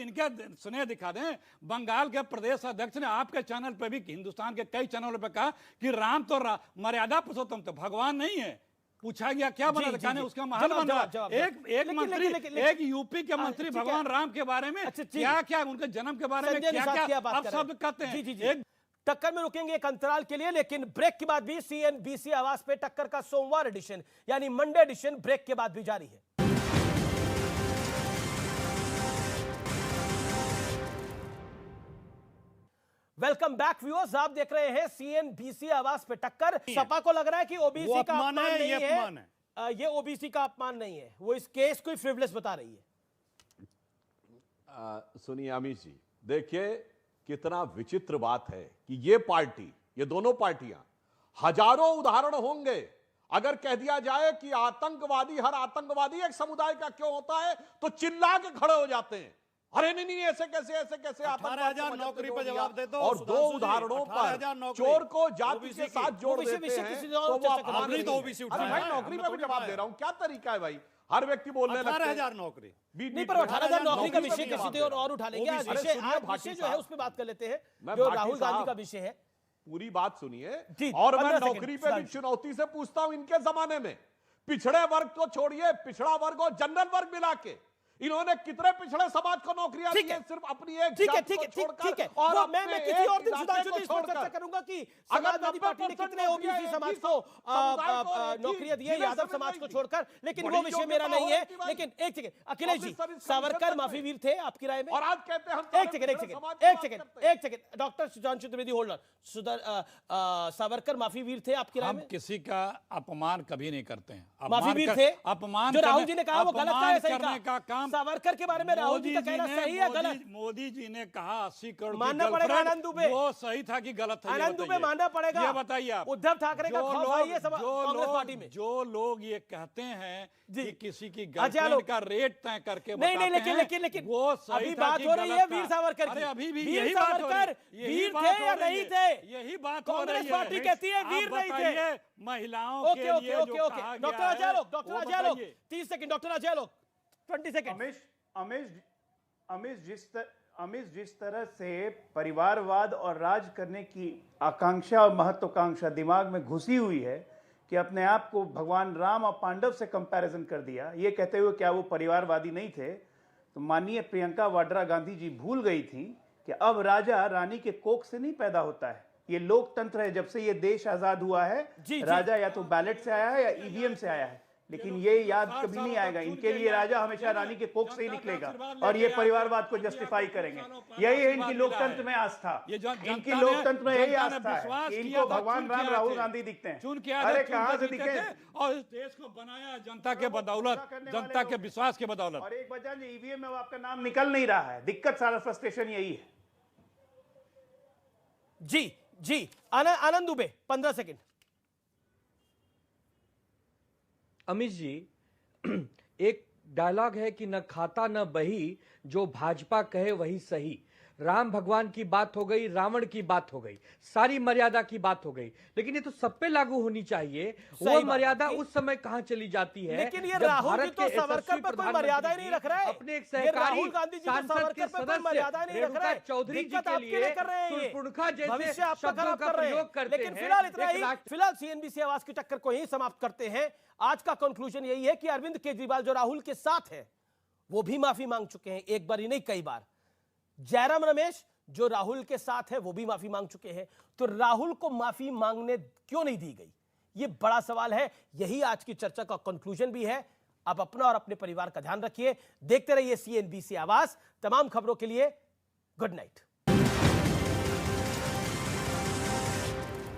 इनके स्नेह दिखा दें। बंगाल के प्रदेश अध्यक्ष ने आपके चैनल पे भी, हिंदुस्तान के कई चैनलों पे कहा कि राम तो मर्यादा पुरुषोत्तम तो भगवान नहीं है। पूछा गया क्या बना दिखाने, उसका महल बना। एक मंत्री, एक यूपी के मंत्री भगवान राम के बारे में क्या उनके जन्म के बारे में क्या आप शब्द कहते हैं। टक्कर में रुकेंगे एक अंतराल के लिए, लेकिन ब्रेक के बाद भी CNBC आवाज पे टक्कर का सोमवार एडिशन यानी मंडे एडिशन ब्रेक के बाद भी जारी है। वेलकम बैक व्यूअर्स, आप देख रहे हैं CNBC आवाज पे टक्कर। सपा को लग रहा है कि ओबीसी का अपमान नहीं है, ये ओबीसी का अपमान नहीं है, वो इस केस को फ्रिवलेस बता रही है। सुनिए अमित जी, देखिए कितना विचित्र बात है कि ये पार्टी, ये दोनों पार्टियां, हजारों उदाहरण होंगे अगर कह दिया जाए कि आतंकवादी, हर आतंकवादी एक समुदाय का क्यों होता है तो चिल्ला के खड़े हो जाते हैं। अरे नहीं ऐसे कैसे 18,000 नौकरी पर जवाब दे दो। और दो उदाहरणों पर चोर को जाति के साथ जोड़ देते हैं तो वो अपमान तो ओबीसी उठा। भाई नौकरी पे भी जवाब दे रहा हूं, क्या तरीका है भाई? हर व्यक्ति बोलने लगता है 18,000 नौकरी नहीं, पर 18,000 नौकरी का विषय किसी देर और उठा लेंगे। विषय जो है उस पर बात कर लेते हैं, जो राहुल गांधी का विषय है। पूरी बात सुनिए। और मैं नौकरी पे भी चुनौती से पूछता हूं, इनके जमाने में पिछड़े वर्ग को छोड़िए, पिछड़ा वर्ग और जनरल वर्ग मिला के इन्होंने कितने पिछड़े समाज को नौकरियां दी हैं, सिर्फ अपनी एक जात को छोड़कर। और मैं किसी और दिन सुधांशु जी इस पर चर्चा करूंगा कि समाजवादी पार्टी ने कितने ओबीसी समाज को नौकरियां दी है यादव समाज को छोड़कर, लेकिन वो विषय मेरा नहीं है। लेकिन एक सेकंड अखिलेश जी, सावरकर माफी वीर थे आपकी राय में? और आज कहते हैं हम एक second doctor Sudhanshu Trivedi hold on. Savarkar माफी वीर थे आपकी राय में? हम किसी का अपमान कभी नहीं करते हैं। माफी वीर थे? अपमान जो राहुल जी ने कहा वो गलत है, सही करने का काम सावरकर के बारे में राहुल जी का कहना सही है गलत? मोदी जी ने कहा 80 करोड़ मानना पड़ेगा आनंद दुबे, वो सही था कि गलत है? आनंद दुबे मानना पड़ेगा। ये बताइए आप, उद्धव ठाकरे का खौफ है ये कांग्रेस पार्टी में? जो लोग ये कहते हैं कि किसी की अच्छा, गर्लफ्रेंड का रेट तय करके नहीं बताते नहीं, हैं, लेकिन वो सही अभी था बात कि हो रही है गलत वीर था। सावरकर की। अरे अभी भी वीर यही बात हो सावरकर रही है, वीर थे या नहीं थे? यही बात हो रही कांग्रेस है। पार्टी कहती है वीर नहीं थे। महिलाओं के लिए जो कहा गया है, डॉक्टर अजय लोग 30 सेकंड, डॉक्टर अजय लोग 20 सेकंड। अमित जिस तरह से परिवारवाद और राज करने की आकांक्षा और महत्वाकांक्षा दिमाग में घुसी हुई है कि अपने आप को भगवान राम और पांडव से कंपैरिजन कर दिया, ये कहते हुए क्या वो परिवारवादी नहीं थे? तो माननीय प्रियंका वाड्रा गांधी जी भूल गई थी कि अब राजा रानी के कोख से नहीं पैदा होता है। ये लोकतंत्र है, जब से ये देश आजाद हुआ है राजा या तो बैलेट से आया है या ईवीएम से आया है, लेकिन ये याद कभी नहीं आएगा। इनके लिए राजा हमेशा रानी के कोख से ही निकलेगा और ये परिवारवाद को जस्टिफाई करेंगे। यही है इनकी लोकतंत्र में आस्था, इनकी लोकतंत्र में यही आस्था है कि इनको भगवान राम राहुल गांधी दिखते हैं। अरे कहां से दिखे? और इस देश को बनाया जनता के बदौलत, जनता के विश्वास के बदौलत। और एक वजह ईवीएम में आपका नाम निकल नहीं रहा है, दिक्कत सारा फ्रस्ट्रेशन यही है। जी आनंद दुबे 15 सेकंड। अमित जी, एक डायलॉग है कि न खाता न बही, जो भाजपा कहे वही सही। राम भगवान की बात हो गई, रावण की बात हो गई, सारी मर्यादा की बात हो गई, लेकिन ये तो सब पे लागू होनी चाहिए। वो मर्यादा उस समय कहां चली जाती है? लेकिन ये राहुल जी तो सावरकर पर कोई मर्यादा ही नहीं रख रहा है। अपने एक सहकारी राहुल गांधी जी तो सावरकर पर कोई मर्यादा नहीं रख रहा है। चौधरी जी के लिए कर रहे हैं, भविष्य आपका खराब कर रहे हैं। लेकिन फिलहाल इतना ही, फिलहाल सीएनबीसी आवाज की टक्कर को ही समाप्त करते हैं। आज का कंक्लूजन यही है कि अरविंद केजरीवाल जो राहुल के साथ है वो भी माफी मांग चुके हैं, एक बार ही नहीं कई बार। जयराम रमेश जो राहुल के साथ है वो भी माफी मांग चुके हैं। तो राहुल को माफी मांगने क्यों नहीं दी गई, ये बड़ा सवाल है। यही आज की चर्चा का कंक्लूजन भी है। आप अपना और अपने परिवार का ध्यान रखिए, देखते रहिए सीएनबीसी आवाज। तमाम खबरों के लिए गुड नाइट।